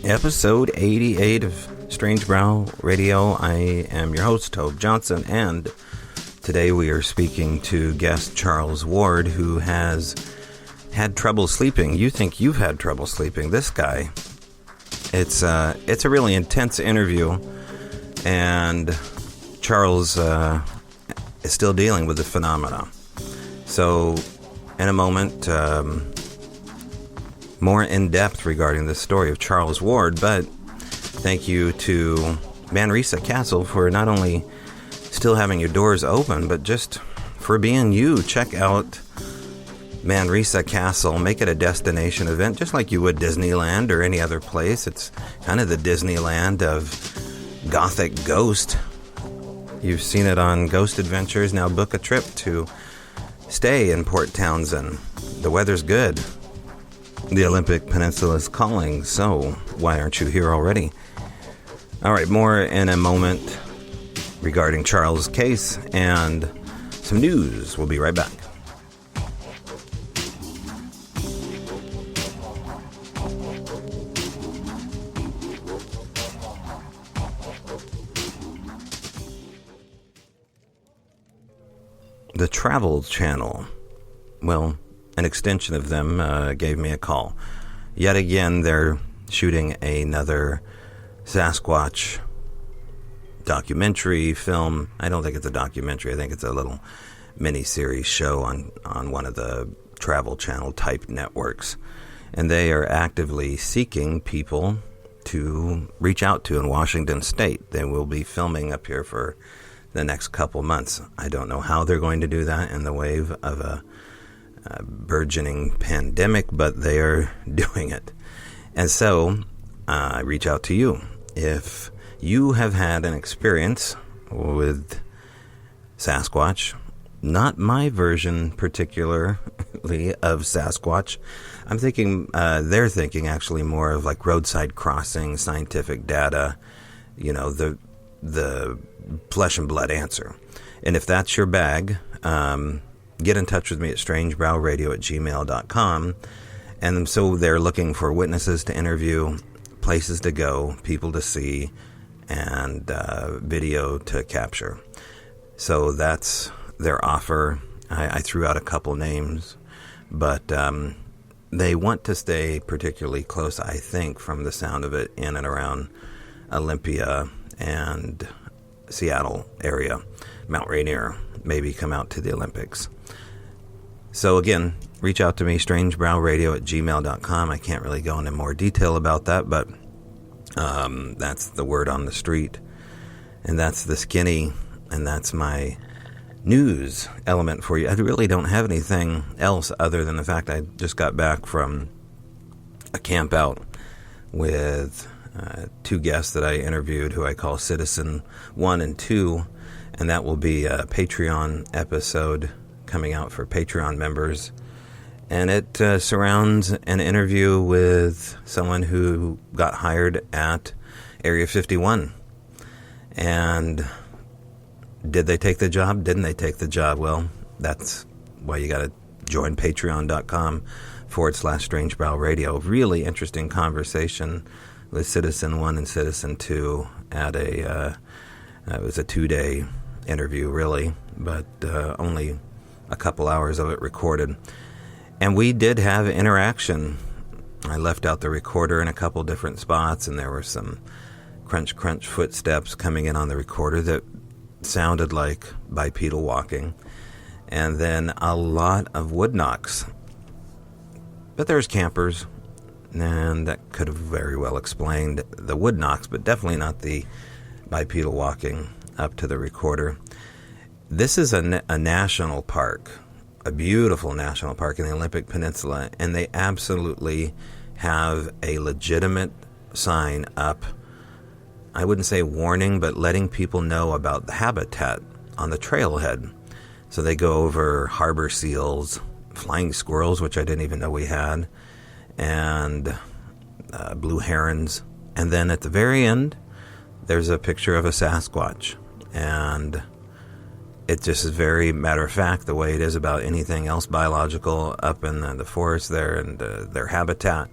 Episode 88 of Strange Brow Radio. I am your host, Tove Johnson, and today we are speaking to guest Charles Ward, who has had trouble sleeping. You think you've had trouble sleeping. This guy, it's a really intense interview, and Charles is still dealing with the phenomena. So, in a moment, more in-depth regarding the story of Charles Ward, but thank you to Manresa Castle for not only still having your doors open, but just for being you. Check out Manresa Castle. Make it a destination event, just like you would Disneyland or any other place. It's kind of the Disneyland of Gothic Ghost. You've seen it on Ghost Adventures. Now book a trip to stay in Port Townsend. The weather's good. The Olympic Peninsula is calling, so why aren't you here already? All right, more in a moment regarding Charles' case and some news. We'll be right back. The Travel Channel, well, an extension of them gave me a call. Yet again, they're shooting another Sasquatch documentary film. I don't think it's a documentary. I think it's a little mini-series show on one of the Travel Channel type networks. And they are actively seeking people to reach out to in Washington State. They will be filming up here for the next couple months. I don't know how they're going to do that in the wave of a burgeoning pandemic, but they are doing it. And so I reach out to you. If you have had an experience with Sasquatch, not my version particularly of Sasquatch, I'm thinking, they're thinking actually more of like roadside crossing, scientific data, you know, the flesh and blood answer. And if that's your bag, get in touch with me at strangebrowradio@gmail.com. And so they're looking for witnesses to interview, places to go, people to see, and video to capture. So that's their offer. I threw out a couple names, but they want to stay particularly close, I think, from the sound of it, in and around Olympia and Seattle area, Mount Rainier, maybe come out to the Olympics. So again, reach out to me, strangebrowradio@gmail.com. I can't really go into more detail about that, but that's the word on the street. And that's the skinny, and that's my news element for you. I really don't have anything else other than the fact I just got back from a camp out with two guests that I interviewed who I call Citizen 1 and 2, and that will be a Patreon episode coming out for Patreon members. And it surrounds an interview with someone who got hired at Area 51. And did they take the job? Didn't they take the job? Well, that's why you got to join patreon.com/Strange Brow Radio. Really interesting conversation with Citizen 1 and Citizen 2 at it was a 2-day interview, really, but only a couple hours of it recorded. And we did have interaction. I left out the recorder in a couple different spots, and there were some crunch footsteps coming in on the recorder that sounded like bipedal walking. And then a lot of wood knocks. But there's campers, and that could have very well explained the wood knocks, but definitely not the bipedal walking up to the recorder. This is a national park, a beautiful national park in the Olympic Peninsula, and they absolutely have a legitimate sign up. I wouldn't say warning, but letting people know about the habitat on the trailhead. So they go over harbor seals, flying squirrels, which I didn't even know we had, and blue herons. And then at the very end, there's a picture of a Sasquatch. And it just is very matter of fact, the way it is about anything else biological up in the forest there and their habitat.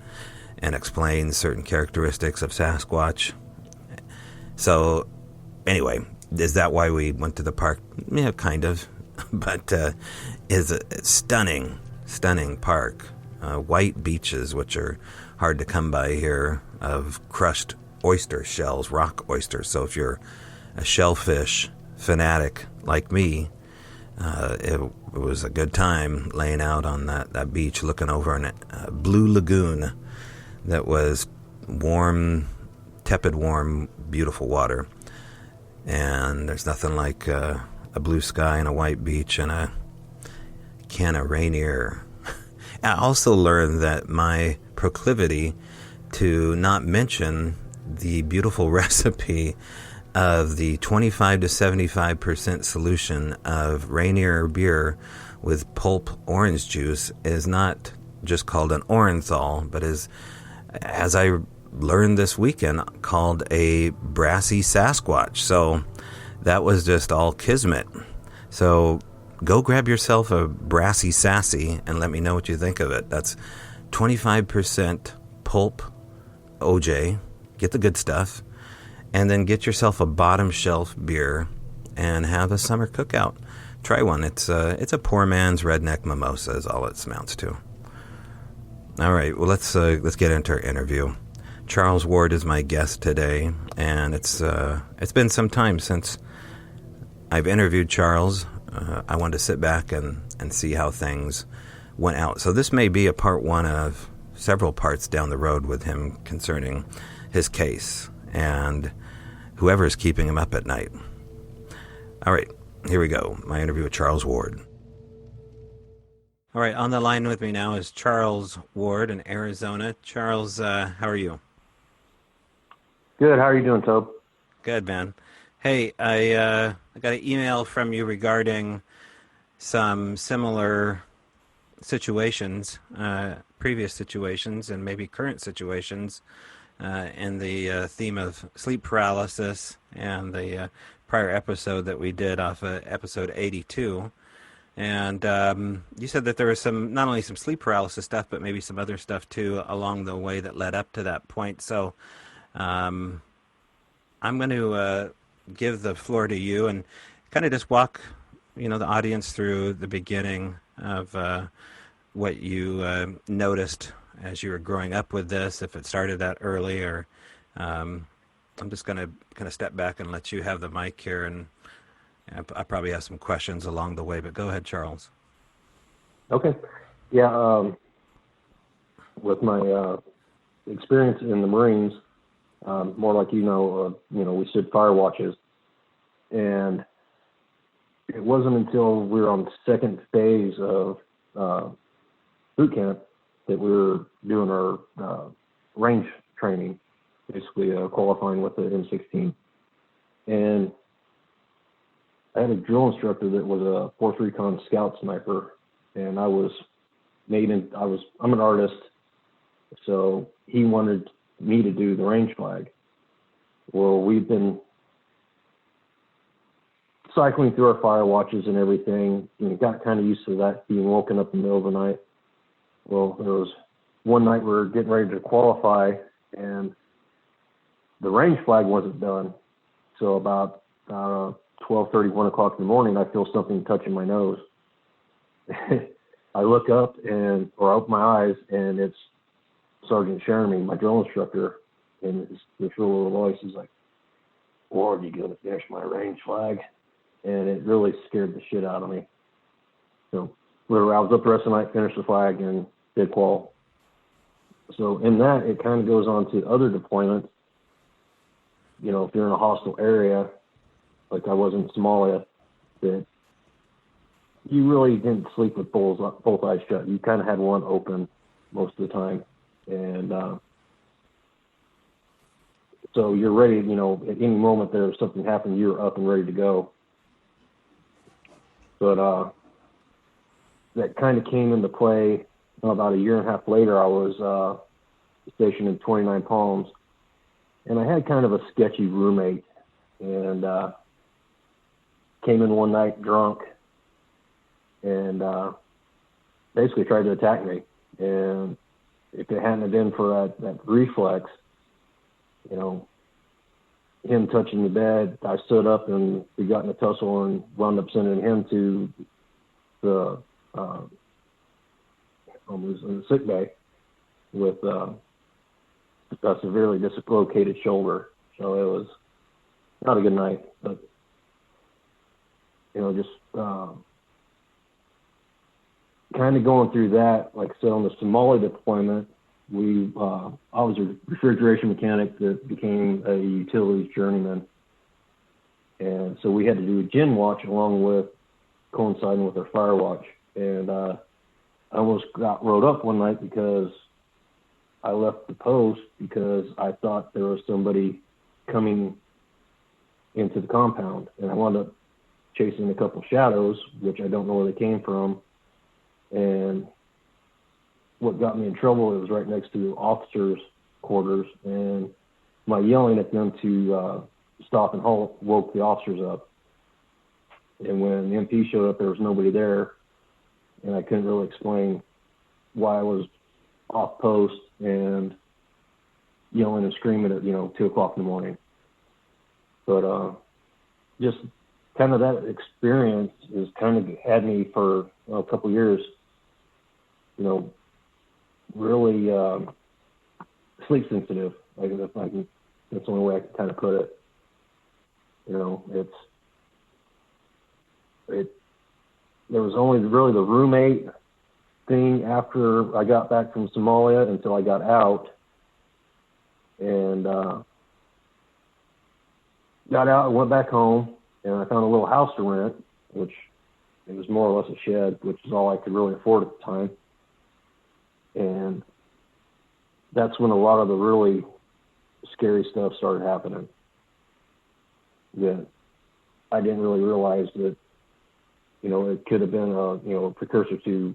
and explains certain characteristics of Sasquatch. So, anyway, is that why we went to the park? Yeah, kind of. But is a stunning park. White beaches, which are hard to come by here, of crushed oyster shells, rock oysters. So if you're a shellfish fanatic like me, it was a good time laying out on that beach, looking over a blue lagoon that was warm, tepid warm, beautiful water. And there's nothing like a blue sky and a white beach and a can of Rainier. I also learned that my proclivity to not mention the beautiful recipe of the 25 to 75% solution of Rainier beer with pulp orange juice is not just called an Orenthal, but is, as I learned this weekend, called a brassy Sasquatch. So that was just all kismet. So go grab yourself a brassy sassy and let me know what you think of it. That's 25% pulp OJ. Get the good stuff. And then get yourself a bottom shelf beer and have a summer cookout. Try one. It's a poor man's redneck mimosa is all it amounts to. All right, well, let's get into our interview. Charles Ward is my guest today, and it's been some time since I've interviewed Charles. I wanted to sit back and see how things went out. So this may be a part one of several parts down the road with him concerning his case and whoever is keeping him up at night. All right, here we go. My interview with Charles Ward. All right, on the line with me now is Charles Ward in Arizona. Charles, how are you? Good. How are you doing, Tobe? Good, man. Hey, I got an email from you regarding some similar situations, previous situations, and maybe current situations in the theme of sleep paralysis and the prior episode that we did off of episode 82. And you said that there was not only some sleep paralysis stuff, but maybe some other stuff too along the way that led up to that point. So I'm going to give the floor to you and kind of just walk, the audience through the beginning of what you noticed as you were growing up with this, if it started that early, or I'm just going to kind of step back and let you have the mic here, and I probably have some questions along the way, but go ahead, Charles. Okay. Yeah, with my experience in the Marines, more like we stood fire watches, and it wasn't until we were on the second phase of boot camp that we were doing our range training, basically qualifying with the M16. And I had a drill instructor that was a 4th Recon Scout sniper, and I'm an artist, so he wanted me to do the range flag. Well, we've been cycling through our fire watches and everything, and got kind of used to that, being woken up in the middle of the night. Well, there was one night we were getting ready to qualify, and the range flag wasn't done. So about 12:30, 1 o'clock in the morning, I feel something touching my nose. I look up or open my eyes, and it's Sergeant Jeremy, my drill instructor, and this little voice is like, "Ward, you gonna finish my range flag?" And it really scared the shit out of me. So I was up the rest of the night, finished the flag, and did qual. So in that, it kind of goes on to other deployments. If you're in a hostile area, like I was in Somalia, that you really didn't sleep with both eyes shut. You kind of had one open most of the time. And so you're ready, at any moment there's something happened, you're up and ready to go. But that kind of came into play about a year and a half later. I was stationed in 29 Palms, and I had kind of a sketchy roommate, and came in one night drunk and basically tried to attack me. And if it hadn't been for that reflex, you know, him touching the bed, I stood up and we got in a tussle and wound up sending him to the almost in the sick bay with a severely dislocated shoulder. So it was not a good night, but you know, just kind of going through that. Like I said, on the Somali deployment, I was a refrigeration mechanic that became a utilities journeyman. And so we had to do a gin watch along with coinciding with our fire watch. And I almost got rode up one night because I left the post because I thought there was somebody coming into the compound. And I wound up chasing a couple shadows, which I don't know where they came from. And what got me in trouble, it was right next to officers' quarters, and my yelling at them to stop and halt woke the officers up. And when the MP showed up, there was nobody there, and I couldn't really explain why I was off post and yelling and screaming at 2 o'clock in the morning. But just kind of that experience has kind of had me for a couple of years, really sleep sensitive. That's the only way I can kind of put it. There was only really the roommate thing after I got back from Somalia until I got out, and got out and went back home, and I found a little house to rent, which it was more or less a shed, which is all I could really afford at the time. And that's when a lot of the really scary stuff started happening. That I didn't really realize that, it could have been a precursor to,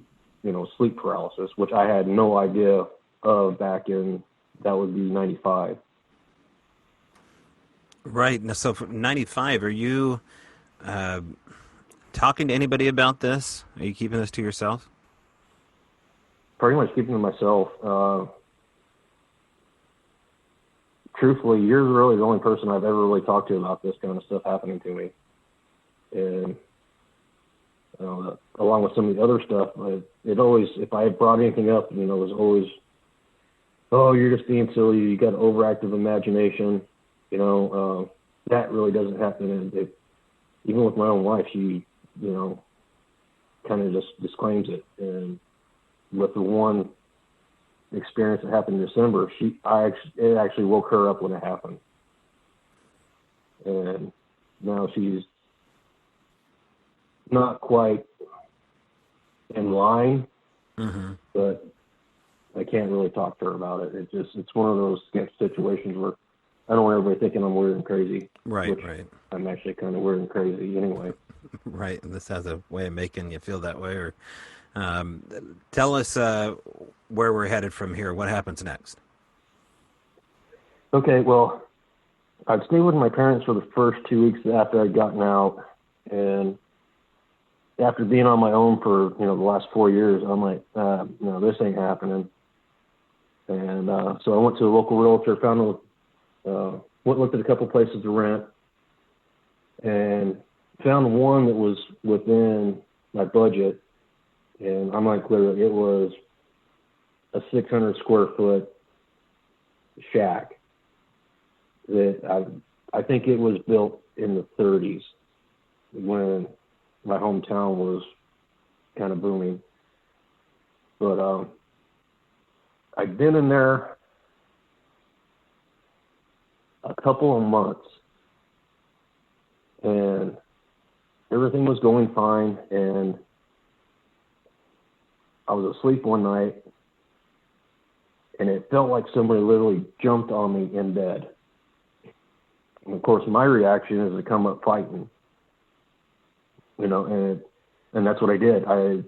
sleep paralysis, which I had no idea of back in, that would be 95. Right. Now, so for 95, are you talking to anybody about this? Are you keeping this to yourself? Pretty much keeping it to myself. Truthfully, you're really the only person I've ever really talked to about this kind of stuff happening to me. And along with some of the other stuff, it always, if I had brought anything up, it was always, oh, you're just being silly. You got an overactive imagination. That really doesn't happen. And even with my own wife, she, kind of just disclaims it. And with the one experience that happened in December, it actually woke her up when it happened. And now she's not quite in line, but I can't really talk to her about it. It's one of those situations where I don't want everybody thinking I'm weird and crazy. Right. I'm actually kind of weird and crazy anyway. Right. And this has a way of making you feel that way. Or tell us where we're headed from here. What happens next? Okay, well, I'd stayed with my parents for the first 2 weeks after I'd gotten out, and after being on my own for the last 4 years, I'm like, this ain't happening. And so I went to a local realtor, looked at a couple places to rent, and found one that was within my budget. And I'm like, literally, it was a 600 square foot shack that I think it was built in the 30s when my hometown was kind of booming. But I'd been in there a couple of months, and everything was going fine. And I was asleep one night, and it felt like somebody literally jumped on me in bed. And of course, my reaction is to come up fighting, and that's what I did. I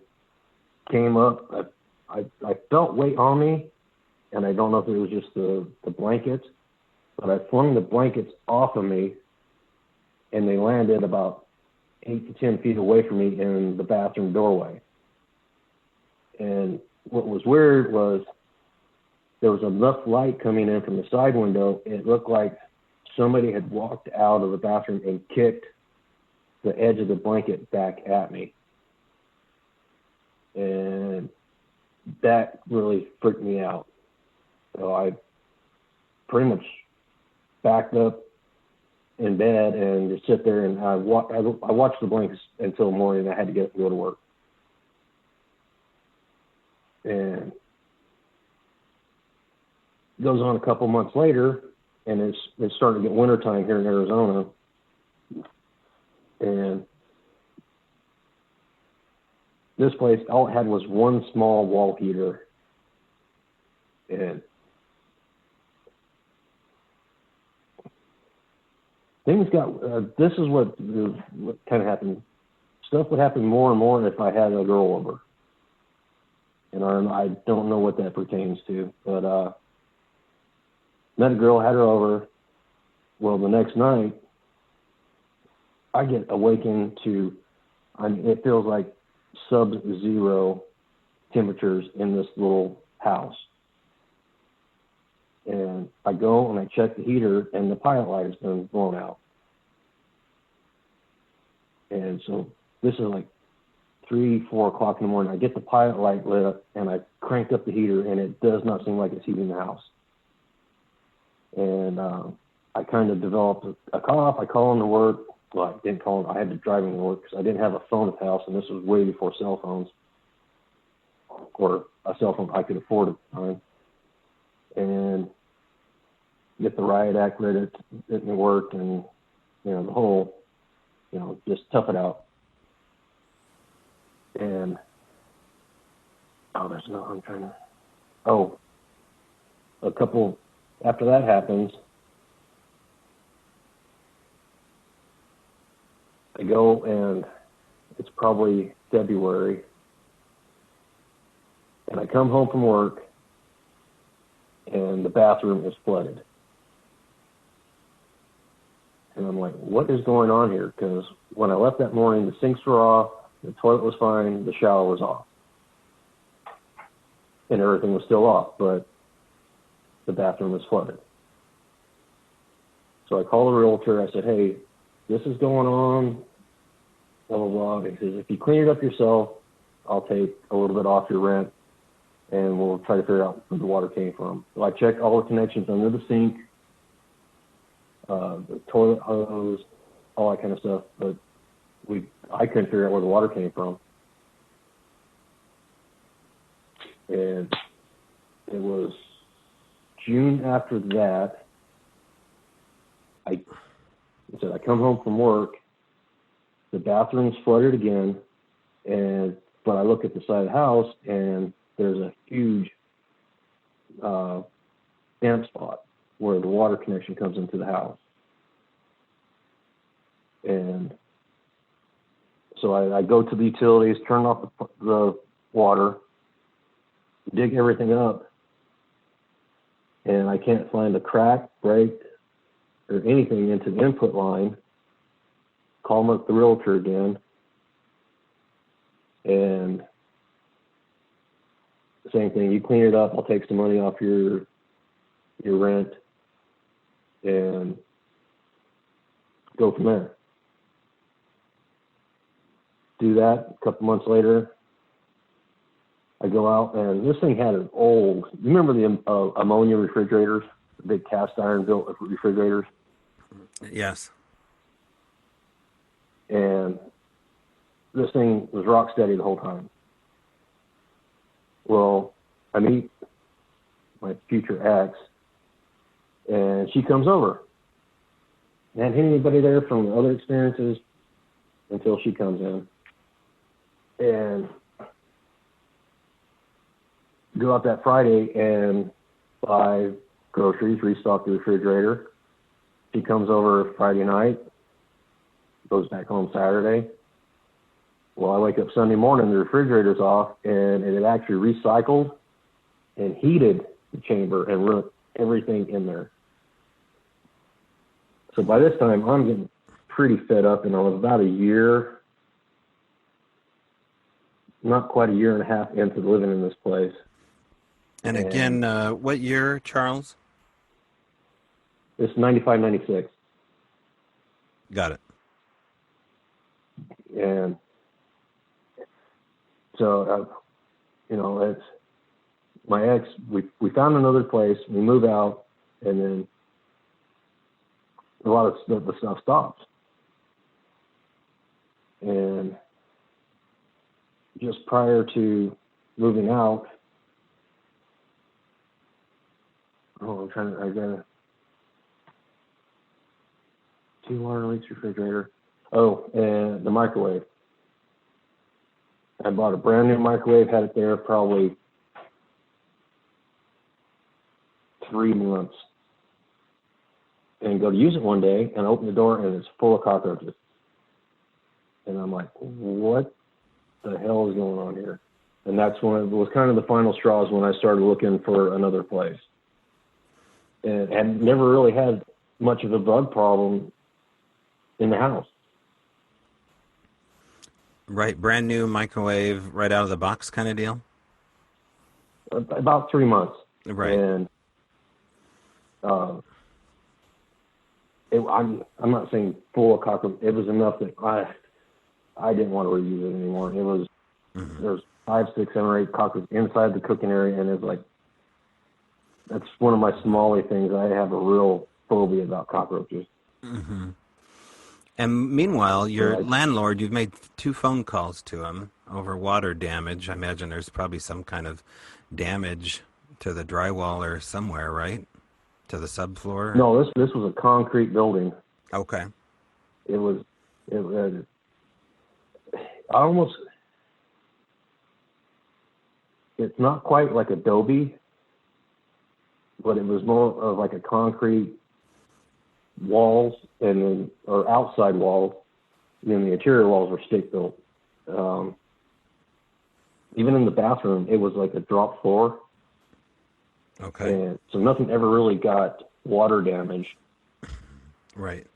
came up, I felt weight on me, and I don't know if it was just the blankets, but I flung the blankets off of me, and they landed about 8 to 10 feet away from me in the bathroom doorway. And what was weird was there was enough light coming in from the side window. It looked like somebody had walked out of the bathroom and kicked the edge of the blanket back at me. And that really freaked me out. So I pretty much backed up in bed and just sit there, and I watched the blankets until morning. I had to get up and go to work. And it goes on a couple months later, and it's starting to get wintertime here in Arizona. And this place, all it had was one small wall heater. And things got, this is what kind of happened. Stuff would happen more and more if I had a girl over. And I don't know what that pertains to, but met a girl, had her over. Well, the next night, I get awakened to, it feels like sub-zero temperatures in this little house. And I go and I check the heater, and the pilot light has been blown out. And so this is like 3, 4 o'clock in the morning. I get the pilot light lit up, and I cranked up the heater, and it does not seem like it's heating the house. And I kind of developed a cough. I call into work. Well, I didn't call him. I had to drive him to work because I didn't have a phone at the house, and this was way before cell phones, or a cell phone I could afford at the time. And get the riot act ready at work, and the whole, just tough it out. And a couple after that happens, I go, and it's probably February, and I come home from work, and the bathroom is flooded. And I'm like, what is going on here? Because when I left that morning, the sinks were off, the toilet was fine, the shower was off. And everything was still off, but the bathroom was flooded. So I called the realtor. I said, hey, this is going on, blah, blah, blah. He says, if you clean it up yourself, I'll take a little bit off your rent, and we'll try to figure out where the water came from. So I checked all the connections under the sink, the toilet hose, all that kind of stuff, but I couldn't figure out where the water came from. And it was June after that, I come home from work, the bathroom's flooded again, but I look at the side of the house, and there's a huge damp spot where the water connection comes into the house. And so I go to the utilities, turn off the water, dig everything up, and I can't find a crack, break, or anything into the input line. Call them up the realtor again, and the same thing. You clean it up, I'll take some money off your rent, and go from there. Do that. A couple months later, I go out, and this thing had an old, you remember the ammonia refrigerators, the big cast iron built refrigerators? Yes. And this thing was rock steady the whole time. Well, I meet my future ex, and she comes over. I hadn't had anybody there from other experiences until she comes in. And go out that Friday and buy groceries, restock the refrigerator. She comes over Friday night, goes back home Saturday. Well, I wake up Sunday morning, the refrigerator's off, and it had actually recycled and heated the chamber and ruined everything in there. So by this time, I'm getting pretty fed up, and I was about a year, not quite a year and a half into living in this place. And And again, what year, Charles? it's 95, 96. Got it. And so, it's my ex, we found another place, we move out, and then a lot of the stuff stops. And just prior to moving out, I got a 2 water leaks refrigerator. Oh, and the microwave. I bought a brand new microwave, had it there probably 3 months. And go to use it one day, and I open the door, and it's full of cockroaches. And I'm like, what the hell is going on here? And that's when it was kind of the final straws when I started looking for another place. And had never really had much of a bug problem in the house. Right, brand new microwave, right out of the box kind of deal? About 3 months. Right. And I'm not saying full of cockroach. It was enough that I didn't want to reuse it anymore. It was There's 5, 6, 7, or 8 cockroaches inside the cooking area, and it's like that's one of my smally things. I have a real phobia about cockroaches. And meanwhile, your So landlord, you've made 2 phone calls to him over water damage. I imagine there's probably some kind of damage to the drywall or somewhere, right? To the subfloor? no, this was a concrete building. Okay. It was I almost it's not quite like adobe, but it was more of like a concrete walls and then or outside walls. And then the interior walls were stick built. Even in the bathroom, it was like a drop floor, Okay. and so nothing ever really got water damage. Right.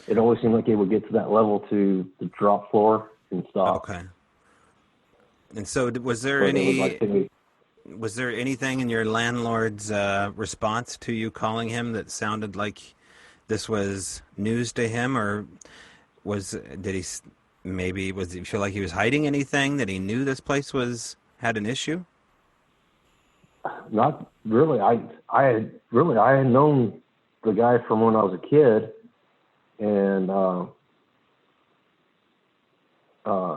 It always seemed like it would get to that level to the drop floor and stop. Okay. And so was there But it was like was there anything in your landlord's response to you calling him that sounded like this was news to him, or did he maybe was he feel like he was hiding anything, that he knew this place had an issue? not really. I had known the guy from when I was a kid, and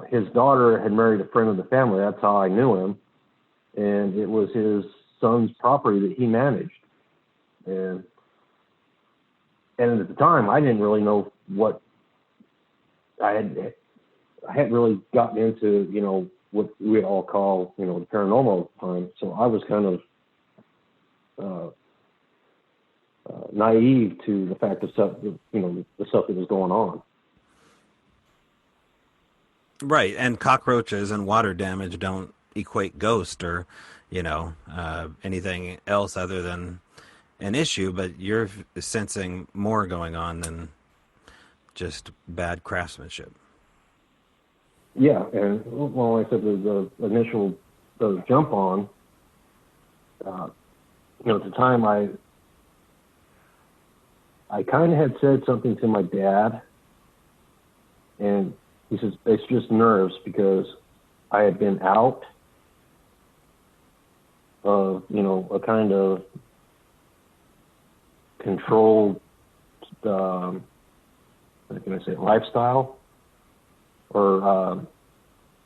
his daughter had married a friend of the family. That's how I knew him, and it was his son's property that he managed. And at the time, I didn't really know what I hadn't really gotten into, what we all call, the paranormal at the time. So I was kind of naive to the fact of stuff, the stuff that was going on. Right, and cockroaches and water damage don't equate ghost or, anything else other than an issue, but you're sensing more going on than just bad craftsmanship. Yeah, and well, like I said, the initial jump on, at the time I kind of had said something to my dad, and he says, it's just nerves, because I had been out of, a kind of controlled, what can I say, lifestyle, or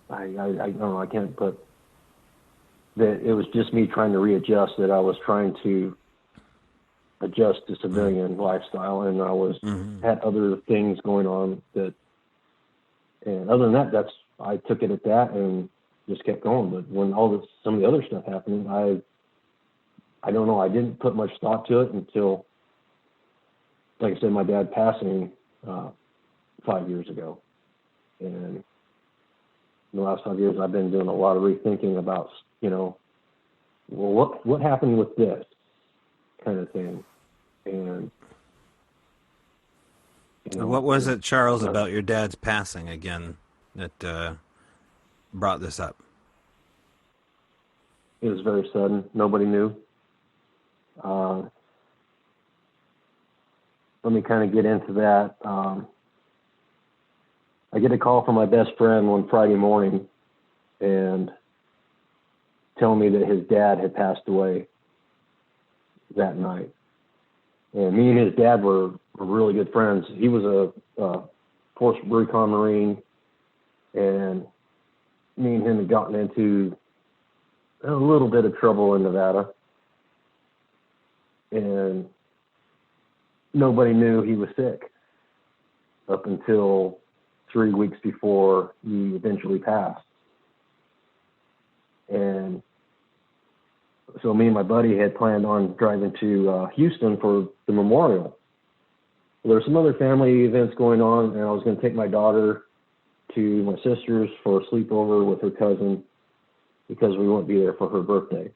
I don't know, I can't put that. It was just me trying to readjust, that I was trying to adjust to civilian lifestyle, and I was had other things going on that. And other than that, I took it at that and just kept going. But when some of the other stuff happened, I don't know, I didn't put much thought to it until, like I said, my dad passing 5 years ago. And in the last 5 years, I've been doing a lot of rethinking about, well, what happened with this kind of thing. And What was it, Charles, about your dad's passing again that brought this up? It was very sudden. Nobody knew. Let me kind of get into that. I get a call from my best friend one Friday morning and telling me that his dad had passed away that night. And me and his dad were really good friends. He was a Force Recon Marine, and me and him had gotten into a little bit of trouble in Nevada. And nobody knew he was sick up until 3 weeks before he eventually passed. And so me and my buddy had planned on driving to Houston for the memorial. There were some other family events going on, and I was going to take my daughter to my sister's for a sleepover with her cousin because we wouldn't be there for her birthday.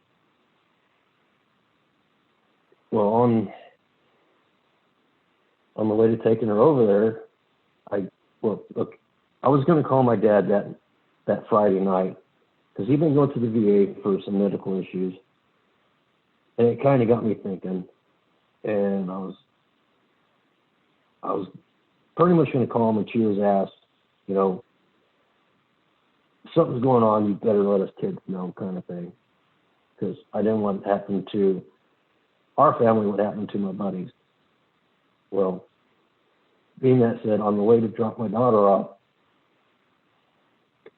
Well, on the way to taking her over there, I was going to call my dad that Friday night because he'd been going to the VA for some medical issues, and it kind of got me thinking. And I was pretty much going to call him and chew his ass, you know, something's going on, you better let us kids know, kind of thing, because I didn't want it to happen to our family, what happened to my buddies. Well, being that said, on the way to drop my daughter off,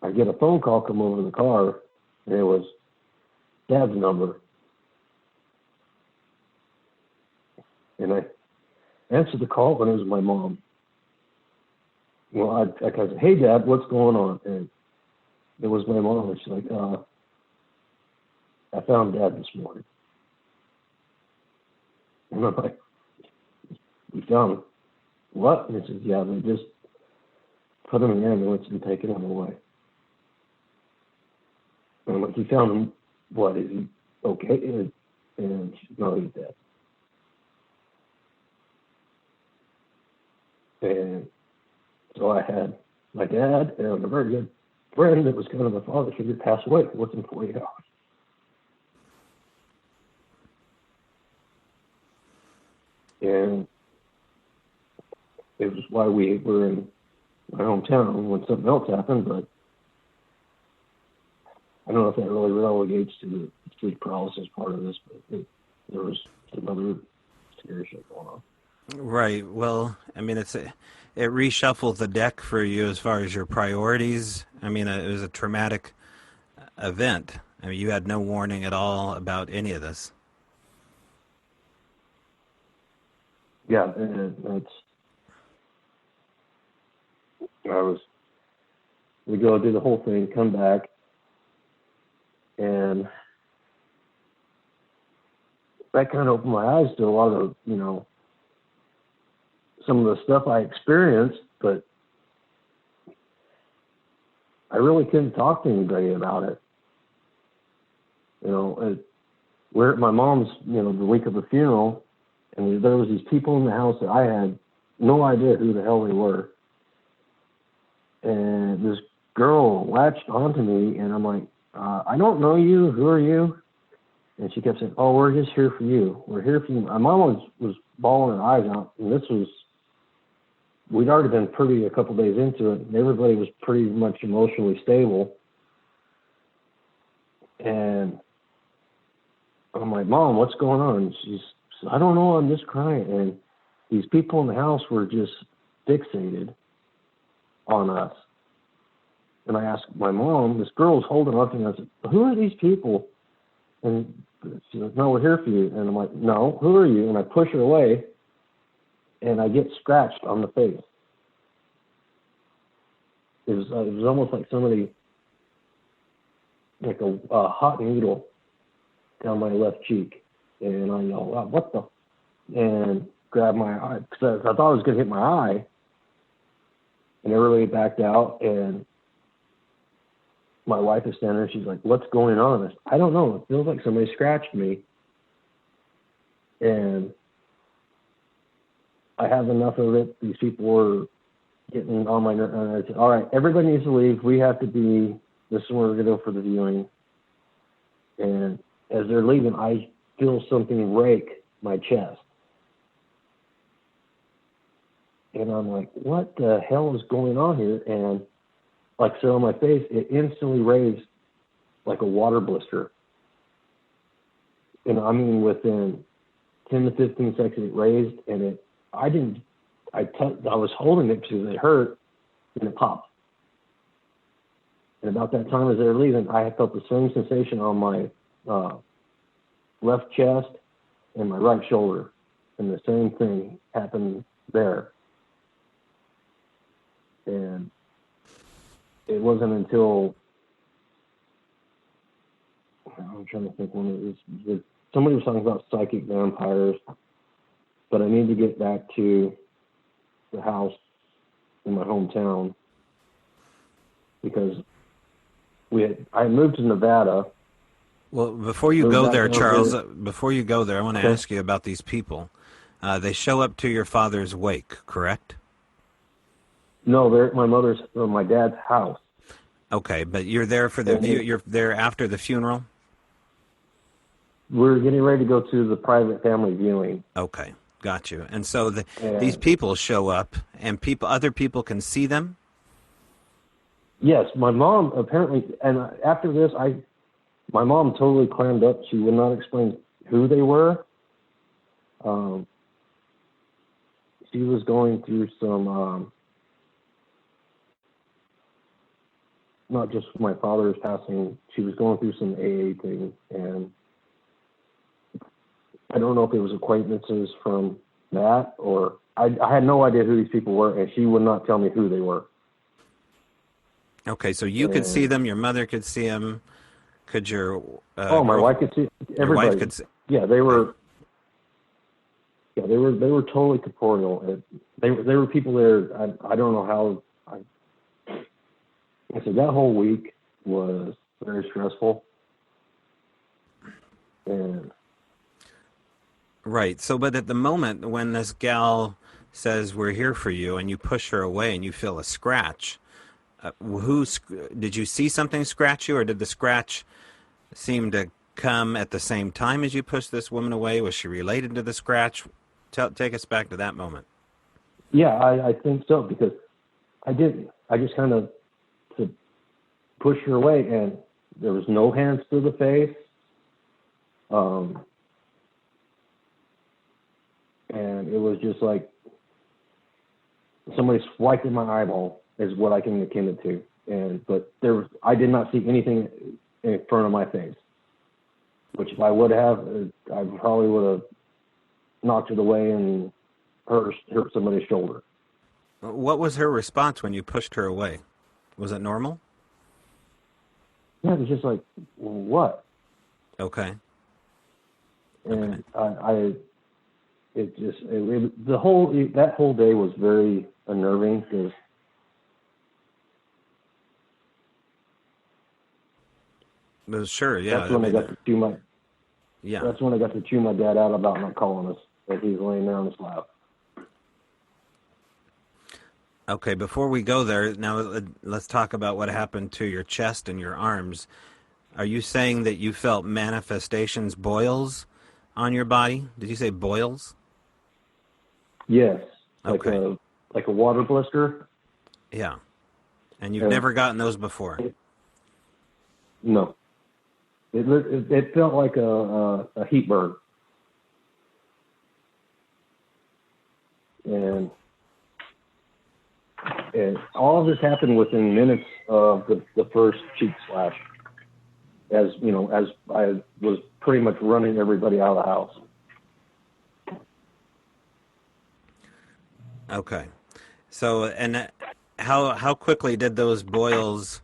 I get a phone call come over the car, and it was Dad's number. And I answered the call, and it was my mom. Well, I said, "Hey, Dad, what's going on?" And it was my mom, and she's like, "I found Dad this morning." And I'm like, "You found him? What?" And she says, "Yeah, they just put him in the ambulance and taken him away." And I'm like, "You found him? What, is he okay?" And she said, "No, he's dead." And so I had my dad and a very good friend that was kind of a father figure pass away within 48 hours. And it was why we were in my hometown when something else happened, but I don't know if that really relegates to the sleep paralysis part of this, but there was some other scary shit going on. Right. Well, I mean, it reshuffled the deck for you as far as your priorities. I mean, it was a traumatic event. I mean, you had no warning at all about any of this. Yeah, and we go do the whole thing, come back, and that kind of opened my eyes to a lot of, you know, some of the stuff I experienced, but I really couldn't talk to anybody about it. You know, we're at my mom's, you know, the week of the funeral, and there was these people in the house that I had no idea who the hell they were. And this girl latched onto me, and I'm like, "I don't know you. Who are you?" And she kept saying, "Oh, we're just here for you. We're here for you." My mom was bawling her eyes out, and we'd already been a couple days into it, and everybody was pretty much emotionally stable. And I'm like, "Mom, what's going on?" And she said, "I don't know, I'm just crying." And these people in the house were just fixated on us. And I asked my mom, this girl was holding on to me, and I said, "Who are these people?" And she said, "No, we're here for you." And I'm like, "No, who are you?" And I push her away, and I get scratched on the face. It was almost like somebody, like a hot needle down my left cheek. And I yelled, "Wow, what the?" And grabbed my eye, because I thought I was going to hit my eye. And everybody backed out, and my wife is standing there. She's like, "What's going on?" I said, "I don't know. It feels like somebody scratched me. And I have enough of it. These people were getting on my nerves." And I said, "All right, everybody needs to leave. We have to be, this is where we're going to go for the viewing." And as they're leaving, I feel something rake my chest. And I'm like, what the hell is going on here? And like, so on my face, it instantly raised like a water blister. And I mean, within 10 to 15 seconds, it raised, and I was holding it because it hurt, and it popped. And about that time as they were leaving, I felt the same sensation on my left chest and my right shoulder. And the same thing happened there. And it wasn't until, I'm trying to think when it was, somebody was talking about psychic vampires, but I need to get back to the house in my hometown because I moved to Nevada. Well, before you go there, Charles, before you go there, I want to ask you about these people. They show up to your father's wake, correct? No, they're at my dad's house. Okay, but you're there for you're there after the funeral? We're getting ready to go to the private family viewing. Okay, got you. And so these people show up, and other people can see them? Yes, my mom apparently, and after this, my mom totally clammed up. She would not explain who they were. She was going through some, not just my father's passing, she was going through some AA thing, and I don't know if it was acquaintances from that, or I had no idea who these people were, and she would not tell me who they were. Okay, so you could see them, your mother could see them, could your... my wife could see, everybody. Your wife could see. Yeah, they were totally corporeal. They were people there, I don't know how, I said that whole week was very stressful. And... Right. So, but at the moment when this gal says, we're here for you, and you push her away and you feel a scratch, did you see something scratch you, or did the scratch seem to come at the same time as you pushed this woman away? Was she related to the scratch? Take us back to that moment. Yeah, I think so, because I just kind of pushed her away, and there was no hands to the face. And it was just like somebody swiped in my eyeball is what I can akin it to. But I did not see anything in front of my face, which if I would have, I probably would have knocked it away and hurt somebody's shoulder. What was her response when you pushed her away? Was it normal? Yeah, it was just like, what? Okay. And okay. That whole day was very unnerving because sure, yeah. That's when I got to chew my dad out about not calling us as he's laying there on his lap. Okay, before we go there, now let's talk about what happened to your chest and your arms. Are you saying that you felt manifestations, boils on your body? Did you say boils? Yes. Okay. Like a water blister? Yeah. And you've never gotten those before? No. It felt like a heat burn. And all of this happened within minutes of the first cheek slash. As I was pretty much running everybody out of the house. Okay. So, and how quickly did those boils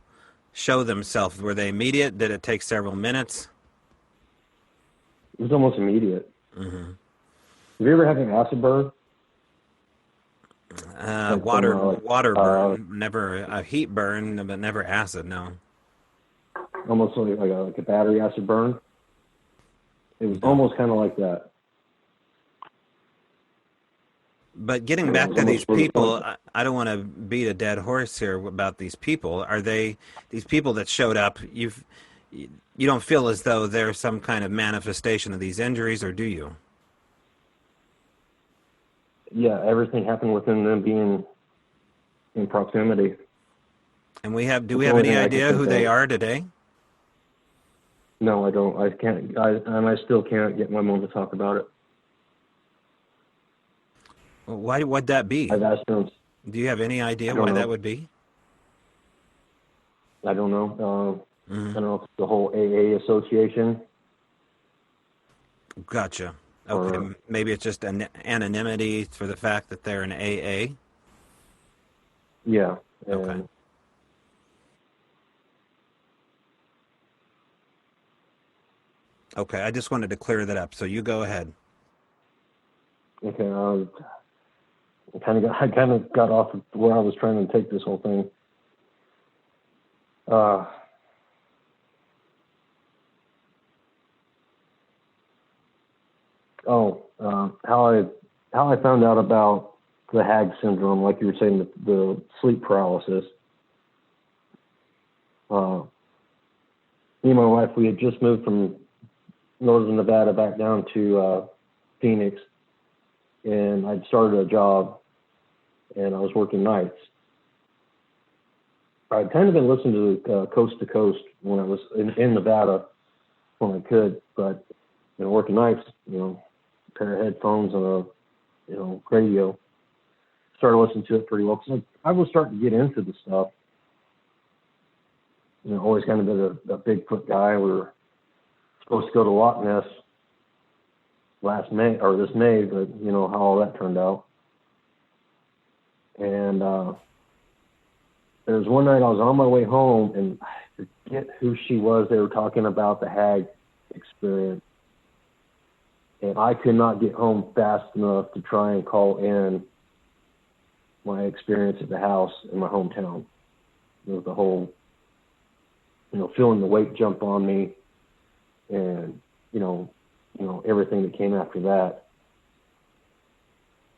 show themselves? Were they immediate? Did it take several minutes? It was almost immediate. Mm-hmm. Have you ever had an acid burn? Water burn, never a heat burn, but never acid. No. Almost like a battery acid burn. It was almost kind of like that. But getting back to these people, I don't want to beat a dead horse here about these people. Are they these people that showed up? You don't feel as though there's some kind of manifestation of these injuries, or do you? Yeah, everything happened within them being in proximity. And do That's we the have only any thing I can idea who think they of. are today? No, I don't. I can't. I still can't get my mom to talk about it. Why would that be? I've asked them. Do you have any I idea don't why that know. would be? I don't know. I Hmm. don't know if it's the whole AA association Gotcha. Okay, or maybe it's just an anonymity for the fact that they're an AA. yeah. Okay. And Okay, I just wanted to clear that up. So you go ahead. okay, I kind of got off of where I was trying to take this whole thing. Uh, how I found out about the HAG syndrome, like you were saying, the sleep paralysis. Uh, Me and my wife, we had just moved from northern Nevada back down to Phoenix, and I'd started a job, and I was working nights. I'd kind of been listening to Coast to Coast when I was in Nevada when I could, but working nights, pair of headphones and a radio. Started listening to it pretty well because I was starting to get into the stuff. Always kind of been a Bigfoot guy. We were supposed to go to Loch Ness last May or this May, but you know how all that turned out. And there was one night I was on my way home, and I forget who she was. They were talking about the HAG experience, and I could not get home fast enough to try and call in my experience at the house in my hometown. It was the whole, feeling the weight jump on me, and everything that came after that.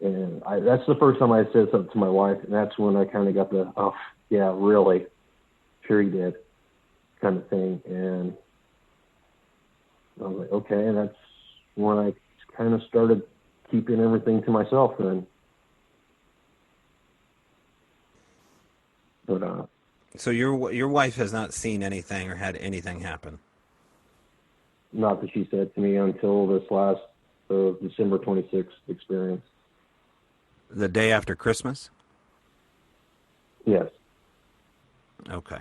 And that's the first time I said something to my wife, and that's when I kind of got the, oh, yeah, really, sure he did, kind of thing. And I was like, okay, and that's when I kind of started keeping everything to myself then. But So your wife has not seen anything or had anything happen. not that she said to me until this last December 26th experience. The day after Christmas? Yes. Okay.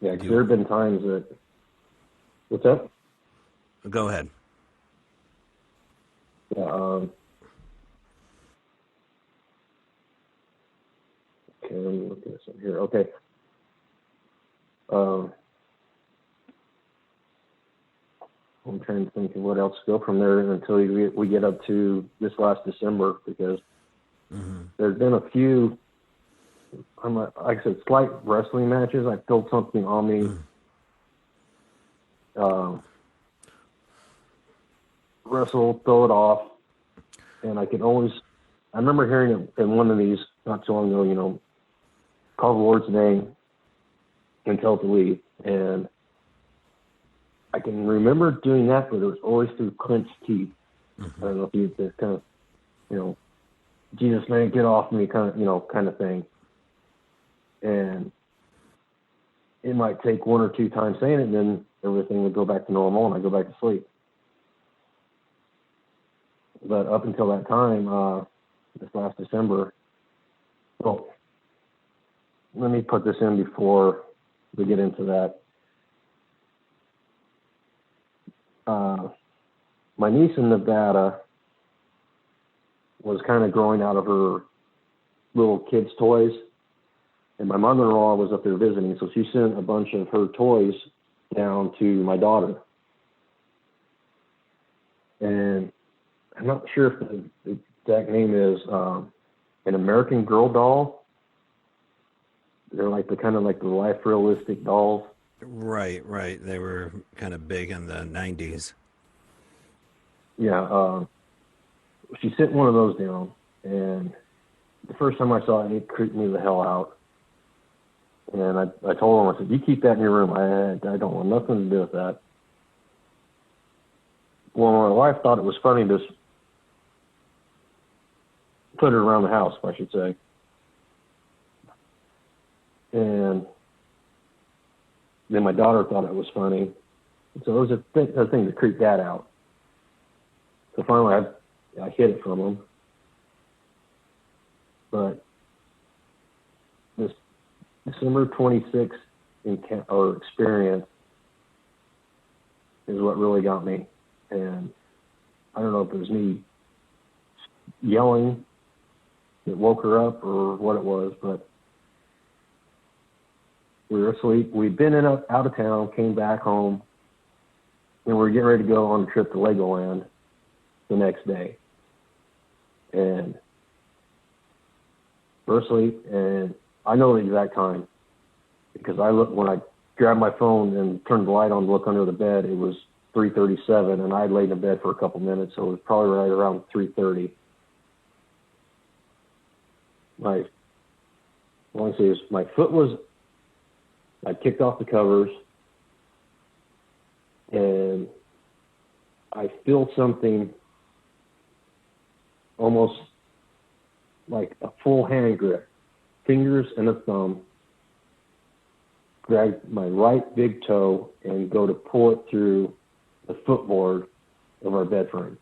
Yeah, because there have been times that, what's that? Go ahead. Yeah, okay, let me look at this up here. Okay. I'm trying to think of what else to go from there until we get up to this last December, because there's been a few, like I said, slight wrestling matches. I felt something on me. Wrestle, throw it off, and I remember hearing it in one of these not too long ago, call the Lord's name and tell it to leave. And I can remember doing that, but it was always through clenched teeth. I don't know if you just kind of, Jesus, man, get off me, kind of thing. And it might take one or two times saying it, and then everything would go back to normal, and I'd go back to sleep. But up until that time, this last December, well, let me put this in before we get into that. My niece in Nevada was kind of growing out of her little kids' toys, and my mother-in-law was up there visiting, so she sent a bunch of her toys down to my daughter. And I'm not sure if the exact name is an American Girl doll. They're like the kind of like the life realistic dolls. Right. They were kind of big in the 90s. Yeah, she sent one of those down, and the first time I saw it, it creeped me the hell out. And I told him, I said, you keep that in your room. I don't want nothing to do with that. Well, my wife thought it was funny to put it around the house, I should say. And then my daughter thought it was funny. So it was a thing to creep Dad out. So finally I hid it from him. But this December 26th experience is what really got me. And I don't know if it was me yelling that woke her up or what it was, but we were asleep. We'd been out of town, came back home, and we were getting ready to go on a trip to Legoland the next day. And we're asleep, and I know the exact time because when I grabbed my phone and turned the light on to look under the bed, it was 3:37, and I'd laid in bed for a couple minutes, so it was probably right around 3:30. My foot was, I kicked off the covers, and I feel something almost like a full hand grip, fingers and a thumb, grab my right big toe and go to pull it through the footboard of our bed frame.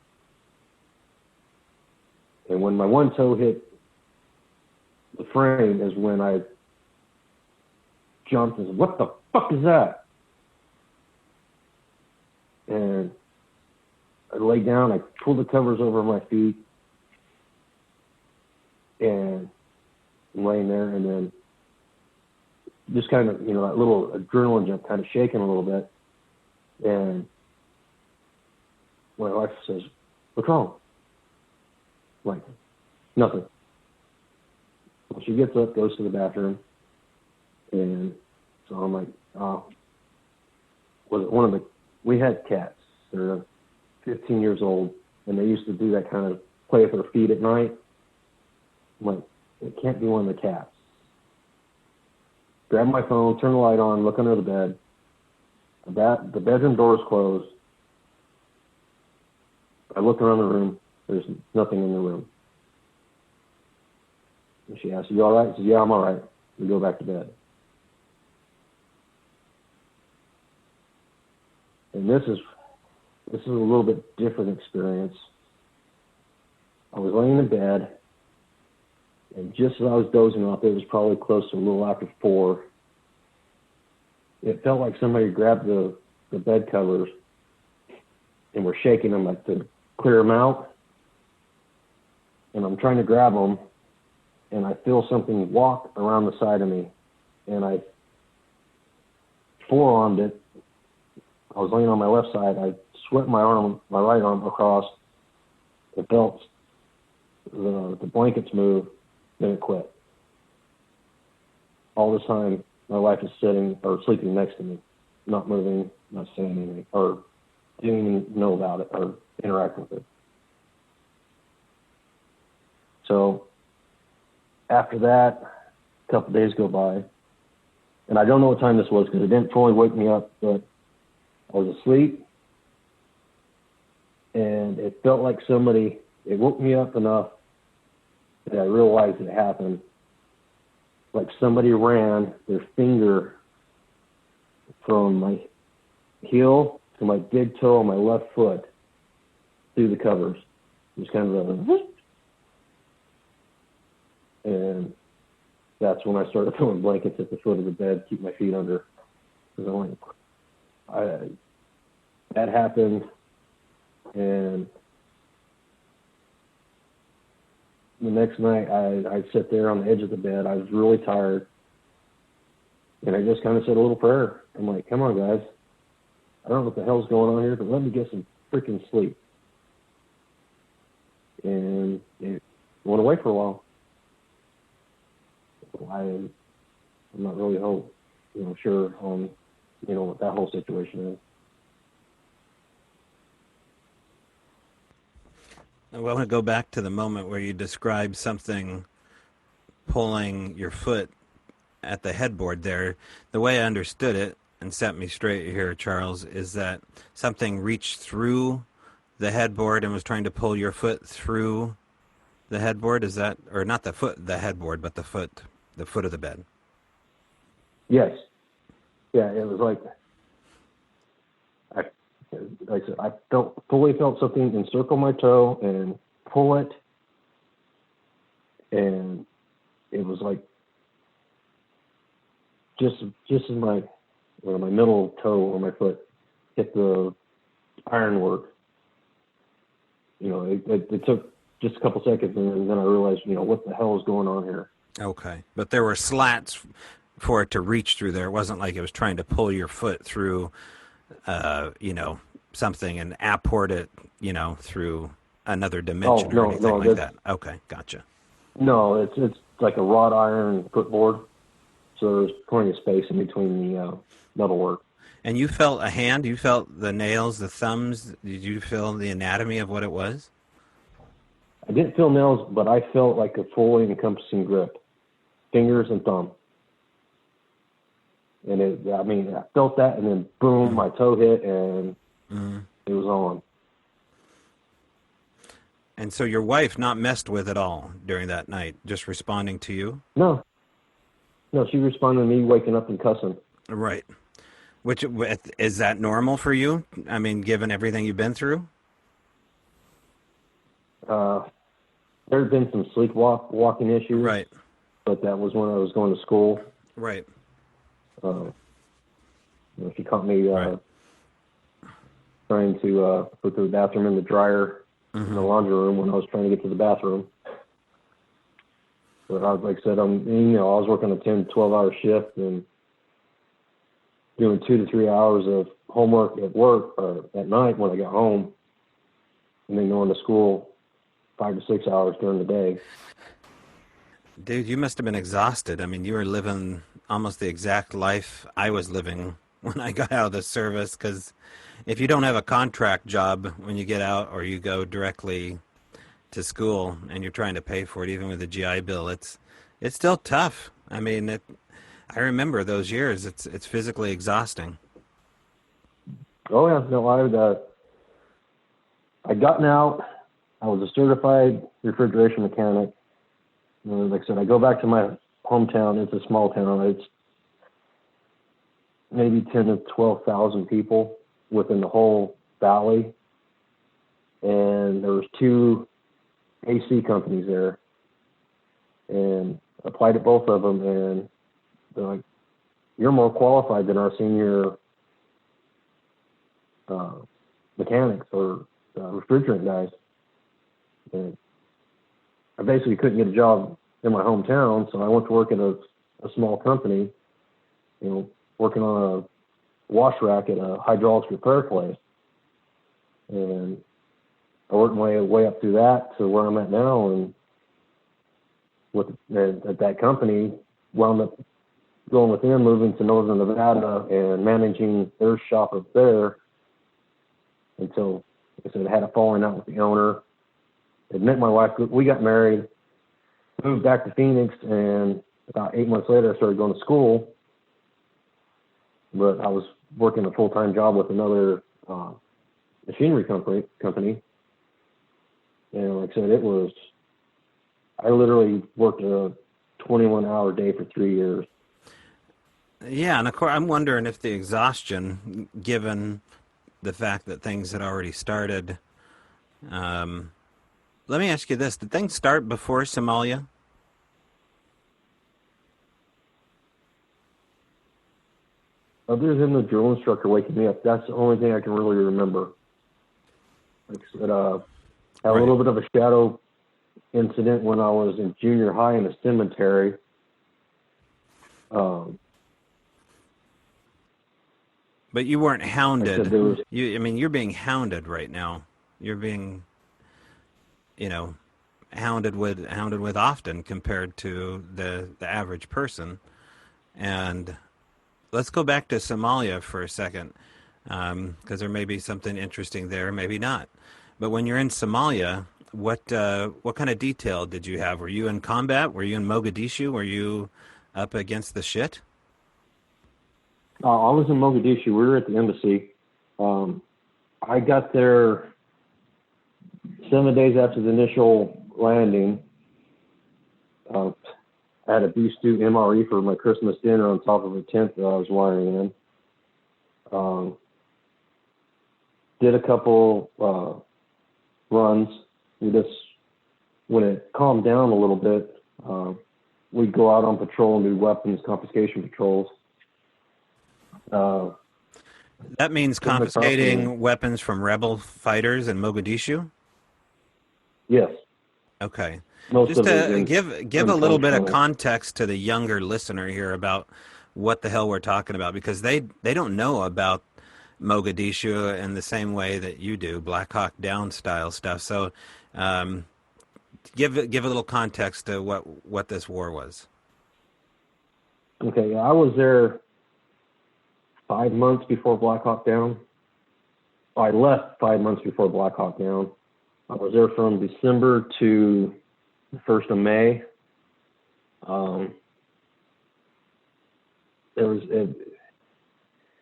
And when my one toe hit the frame is when I jumped and said, what the fuck is that? And I laid down, I pulled the covers over my feet, and I'm laying there, and then just kind of, that little adrenaline jump, kind of shaking a little bit. And my wife says, what's wrong? I'm like, nothing. Well, she gets up, goes to the bathroom, and so I'm like, we had cats. They're 15 years old, and they used to do that kind of play with their feet at night. I'm like, it can't be one of the cats. Grab my phone, turn the light on, look under the bed. The bedroom door is closed. I look around the room. There's nothing in the room. And she asks, you all right? I said, yeah, I'm all right. We go back to bed. And this is a little bit different experience. I was laying in bed, and just as I was dozing off, it was probably close to a little after 4. It felt like somebody grabbed the bed covers and were shaking them like to clear them out. And I'm trying to grab them, and I feel something walk around the side of me, and I forearmed it. I was laying on my left side. I swept my right arm across. It felt the blankets move, then it quit. All this time, my wife is sitting or sleeping next to me, not moving, not saying anything, or didn't even know about it or interact with it. So after that, a couple of days go by, and I don't know what time this was because it didn't fully wake me up, but I was asleep, and it felt like it woke me up enough that I realized it happened. Like somebody ran their finger from my heel to my big toe on my left foot through the covers. It was kind of and that's when I started throwing blankets at the foot of the bed, keep my feet under. Because that happened, and the next night I'd sit there on the edge of the bed. I was really tired, and I just kind of said a little prayer. I'm like, come on, guys. I don't know what the hell's going on here, but let me get some freaking sleep. And it went away for a while. I'm not really sure on, what that whole situation is. I want to go back to the moment where you described something pulling your foot at the headboard there. The way I understood it, and set me straight here, Charles, is that something reached through the headboard and was trying to pull your foot through the headboard. Is that, or not the foot, the headboard, but the foot of the bed? Yes. Yeah, it was like I, like I said, I fully felt something encircle my toe and pull it, and it was like just as my middle toe or my foot hit the ironwork. It took just a couple seconds, and then I realized, what the hell is going on here? Okay. But there were slats for it to reach through there. It wasn't like it was trying to pull your foot through, something and apport it, through another dimension or anything like that. Okay, gotcha. No, it's like a wrought iron footboard, so there's plenty of space in between the metalwork. And you felt a hand? You felt the nails, the thumbs? Did you feel the anatomy of what it was? I didn't feel nails, but I felt like a fully encompassing grip, fingers and thumb. And I felt that, and then boom, my toe hit, and it was on. And so your wife not messed with at all during that night, just responding to you? No, she responded to me waking up and cussing. Right. Which, is that normal for you? I mean, given everything you've been through? There had been some sleepwalking issues. Right. But that was when I was going to school. Right. She caught me trying to put the bathroom in the dryer in the laundry room when I was trying to get to the bathroom. But like I said, I was working a 10, 12-hour shift and doing 2 to 3 hours of homework at work or at night when I got home, and then going to school 5 to 6 hours during the day. Dude, you must have been exhausted. I mean, you were living almost the exact life I was living when I got out of the service, because if you don't have a contract job when you get out, or you go directly to school and you're trying to pay for it, even with a GI Bill, it's still tough. I mean, I remember those years. It's physically exhausting. Oh yeah, no, I'd gotten out. I was a certified refrigeration mechanic. Like I said, I go back to my hometown. It's a small town. It's maybe 10 to 12,000 people within the whole valley, and there was 2 AC companies there, and I applied at both of them, and they're like, "You're more qualified than our senior mechanics or refrigerant guys." And I basically couldn't get a job in my hometown, so I went to work at a small company, working on a wash rack at a hydraulics repair place. And I worked my way up through that to where I'm at now, and at that company, wound up going with them, moving to Northern Nevada and managing their shop up there until, like I said, I had a falling out with the owner. I met my wife. We got married, moved back to Phoenix, and about 8 months later, I started going to school. But I was working a full-time job with another machinery company. And like I said, I literally worked a 21-hour day for 3 years. Yeah, and of course, I'm wondering if the exhaustion, given the fact that things had already started. Let me ask you this. Did things start before Somalia? Other than the drill instructor waking me up, that's the only thing I can really remember. Like I said, I had a little bit of a shadow incident when I was in junior high in a cemetery. But you weren't hounded. You're being hounded right now. You're being, hounded with often compared to the average person. And let's go back to Somalia for a second, because there may be something interesting there, maybe not. But when you're in Somalia, what kind of detail did you have? Were you in combat? Were you in Mogadishu? Were you up against the shit? I was in Mogadishu. We were at the embassy. I got there 7 days after the initial landing. I had a beef stew MRE for my Christmas dinner on top of a tent that I was wiring in. Did a couple runs. When it calmed down a little bit, we'd go out on patrol and do weapons confiscation patrols. That means confiscating weapons from rebel fighters in Mogadishu? Yes. Okay. Most Just of it to in give a little bit of unfunctional. context to the younger listener here about what the hell we're talking about, because they don't know about Mogadishu in the same way that you do, Black Hawk Down style stuff. So, um, give a little context to what this war was. Okay, I was there 5 months before Black Hawk Down. I left 5 months before Black Hawk Down. I was there from December to the 1st of May.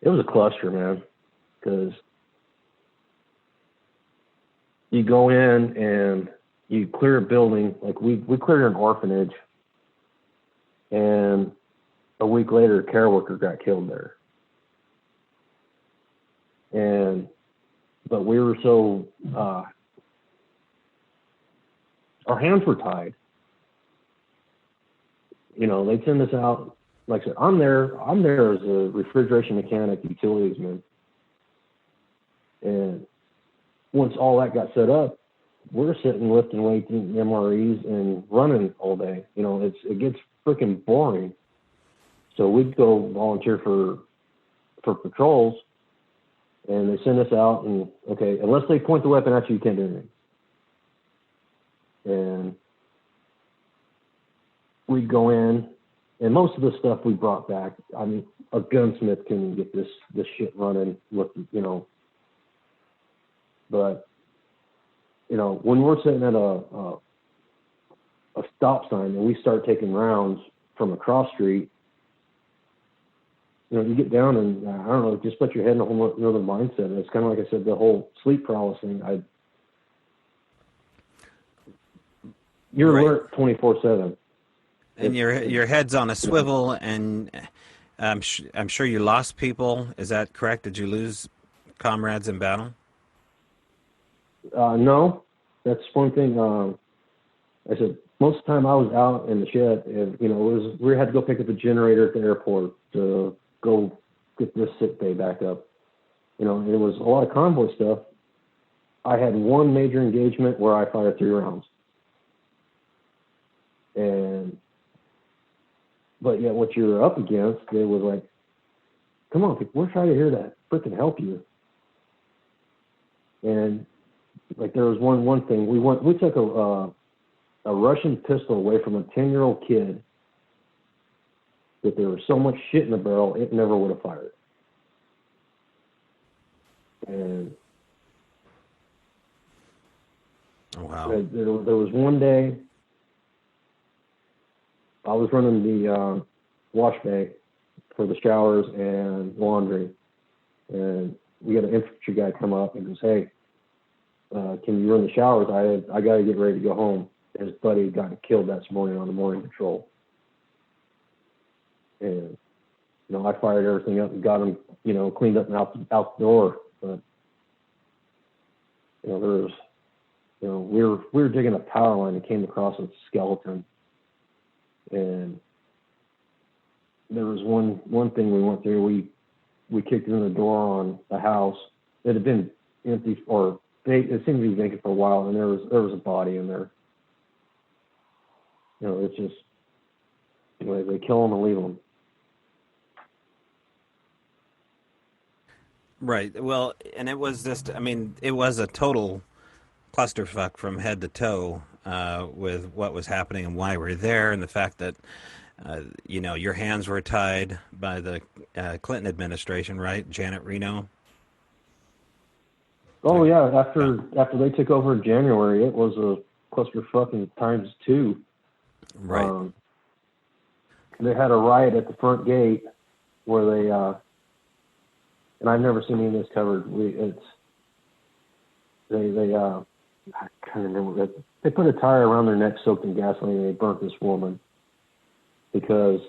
It was a cluster, man, because you go in and you clear a building. Like we cleared an orphanage, and a week later, a care worker got killed there. But we were so our hands were tied. You know, they'd send us out. Like I said, I'm there as a refrigeration mechanic, utilities man. And once all that got set up, we're sitting lifting weights and MREs and running all day. You know, it gets freaking boring. So we'd go volunteer for patrols, and they send us out, and okay, unless they point the weapon at you, you can't do anything. And we'd go in, and most of the stuff we brought back, I mean, a gunsmith can get this shit running with, you know. But, you know, when we're sitting at a stop sign and we start taking rounds from a cross street, you know, you get down and, I don't know, just put your head in a whole another mindset. It's kind of like I said, the whole sleep paralysis thing. You're Right. alert 24/7. And your head's on a swivel, and I'm sure you lost people. Is that correct? Did you lose comrades in battle? No, that's one thing. I said most of the time I was out in the shed, and you know, we had to go pick up a generator at the airport to go get this sick bay back up. You know, it was a lot of convoy stuff. I had one major engagement where I fired 3 rounds, but yet what you're up against, it was like, come on, people, we're trying to hear that freaking help you. And like there was one thing we took a Russian pistol away from a 10-year-old kid that there was so much shit in the barrel it never would have fired. And Oh, wow. there was one day I was running the wash bay for the showers and laundry, and we got an infantry guy come up and goes, "Hey, can you run the showers? I got to get ready to go home." His buddy got killed that morning on the morning patrol, and you know I fired everything up and got him, you know, cleaned up and out the door. But you know there was, you know, we were digging a power line and came across a skeleton, and there was one thing we went through. We kicked in the door on the house. It had been empty, or it seemed to be vacant for a while, and there was a body in there. You know, it's just, you know, they kill them and leave them. Right. Well, and it was just, I mean, it was a total clusterfuck from head to toe with what was happening and why we're there, and the fact that, you know, your hands were tied by the Clinton administration, right? Janet Reno. Oh yeah, after they took over in January, it was a clusterfuck times 2. Right. they had a riot at the front gate where they, and I've never seen any of this covered. I can't remember. They put a tire around their neck soaked in gasoline and they burnt this woman because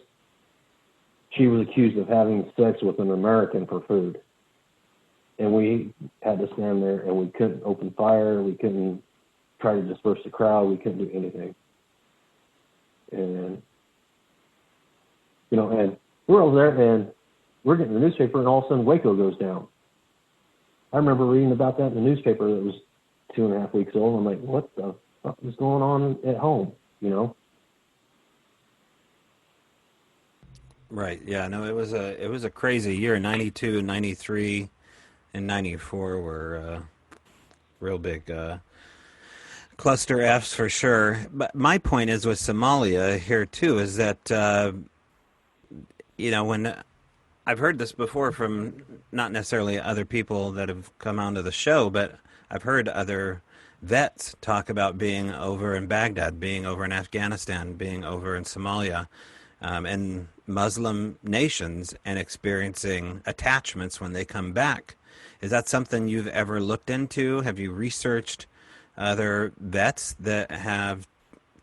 she was accused of having sex with an American for food. And we had to stand there and we couldn't open fire. We couldn't try to disperse the crowd. We couldn't do anything. And, and we're over there and we're getting the newspaper and all of a sudden Waco goes down. I remember reading about that in the newspaper that was 2.5 weeks old. I'm like, what the fuck is going on at home, Right. Yeah. No, it was a crazy year. 92, 93, and 94 were real big cluster Fs for sure. But my point is with Somalia here too is that when I've heard this before from not necessarily other people that have come onto the show, but I've heard other vets talk about being over in Baghdad, being over in Afghanistan, being over in Somalia, and Muslim nations and experiencing attachments when they come back. Is that something you've ever looked into? Have you researched other vets that have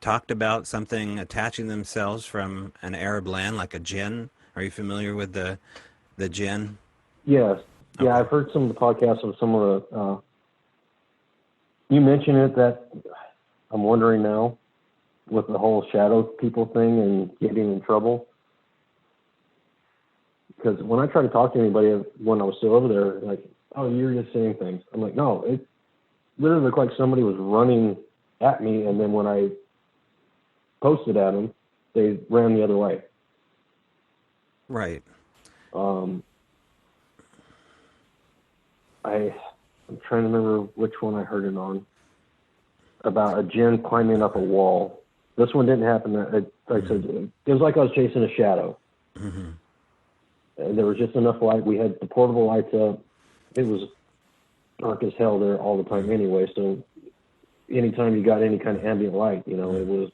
talked about something attaching themselves from an Arab land like a jinn? Are you familiar with the jinn? Yes. Okay. Yeah, I've heard some of the podcasts of some of the, you mentioned it, that I'm wondering now with the whole shadow people thing and getting in trouble. Because when I try to talk to anybody when I was still over there, like, oh, you're just saying things. I'm like, no, it literally looked like somebody was running at me, and then when I posted at them, they ran the other way. Right. I'm trying to remember which one I heard it on, about a jinn climbing up a wall. This one didn't happen. Like I said, it was like I was chasing a shadow. Mm-hmm. And there was just enough light. We had the portable lights up. It was dark as hell there all the time anyway. So anytime you got any kind of ambient light, it was.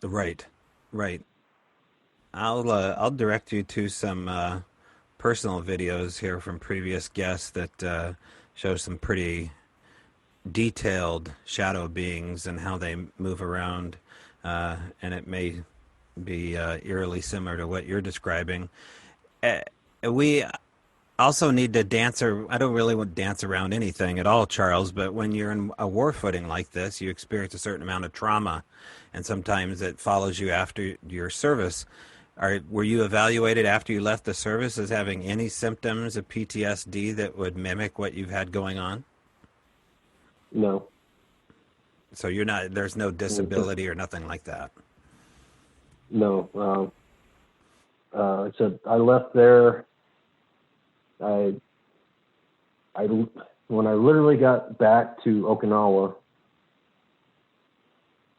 Right. I'll direct you to some personal videos here from previous guests that show some pretty detailed shadow beings and how they move around, and it may be eerily similar to what you're describing. We also need to I don't really want to dance around anything at all, Charles, but when you're in a war footing like this, you experience a certain amount of trauma, and sometimes it follows you after your service. Were you evaluated after you left the service as having any symptoms of PTSD that would mimic what you've had going on? No. So there's no disability or nothing like that? No. So I left there. When I literally got back to Okinawa,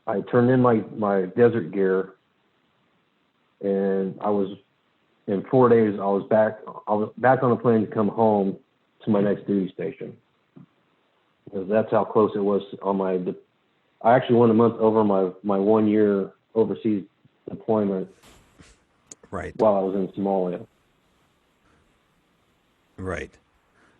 I turned in my desert gear, and in 4 days, I was back on a plane to come home to my next duty station. Because that's how close it was I actually went a month over my 1 year overseas deployment. Right. While I was in Somalia. Right.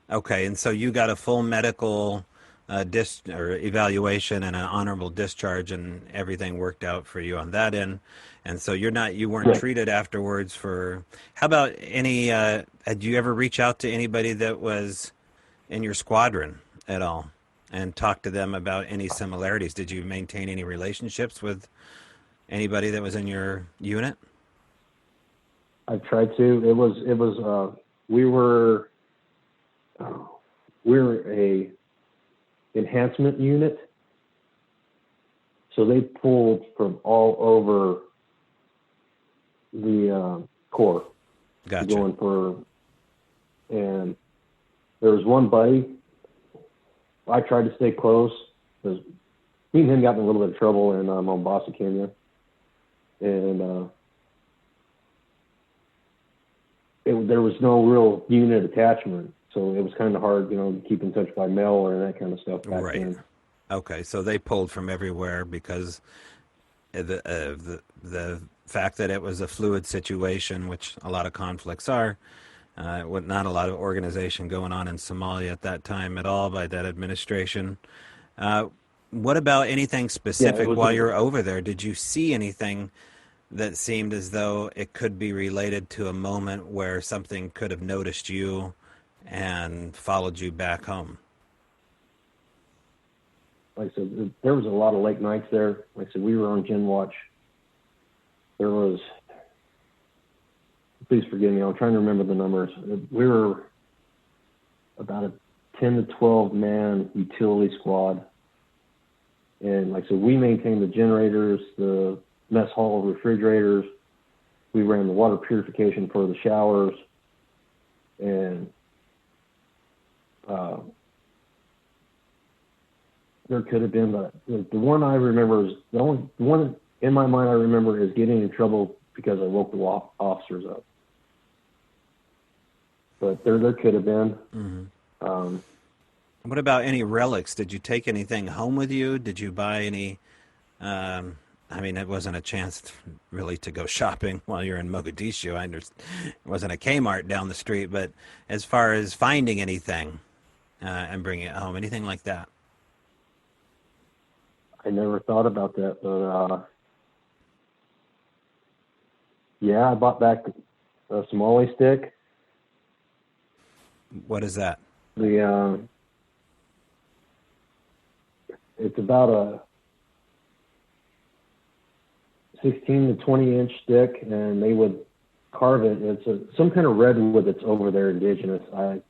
Okay, and so you got a full medical evaluation and an honorable discharge, and everything worked out for you on that end. And so you weren't treated afterwards for. How about any? Did you ever reach out to anybody that was in your squadron at all and talk to them about any similarities? Did you maintain any relationships with anybody that was in your unit? I tried to. We were a enhancement unit, so they pulled from all over the Corps. Gotcha. And there was one buddy. I tried to stay close because me and him got in a little bit of trouble in Mombasa, Kenya, and there was no real unit attachment, so it was kind of hard, to keep in touch by mail or that kind of stuff back then. Okay, so they pulled from everywhere because The fact that it was a fluid situation, which a lot of conflicts are, with not a lot of organization going on in Somalia at that time at all by that administration. Uh, what about anything Yeah, it specific was while you're over there? Did you see anything that seemed as though it could be related to a moment where something could have noticed you and followed you back home? like I said, there was a lot of late nights there. Like I said, we were on gin watch. There was, please forgive me, I'm trying to remember the numbers. We were about a 10 to 12 man utility squad. And like I said, we maintained the generators, the mess hall refrigerators. We ran the water purification for the showers. And there could have been, but the one I remember is the one in my mind I remember is getting in trouble because I woke the officers up. But there could have been. Mm-hmm. What about any relics? Did you take anything home with you? Did you buy any? I mean, it wasn't a chance really to go shopping while you're in Mogadishu. I understand it wasn't a Kmart down the street, but as far as finding anything and bringing it home, anything like that? I never thought about that, but yeah, I bought back a Somali stick. What is that? It's about a 16 to 20 inch stick, and they would carve it. It's some kind of redwood that's over there, indigenous. I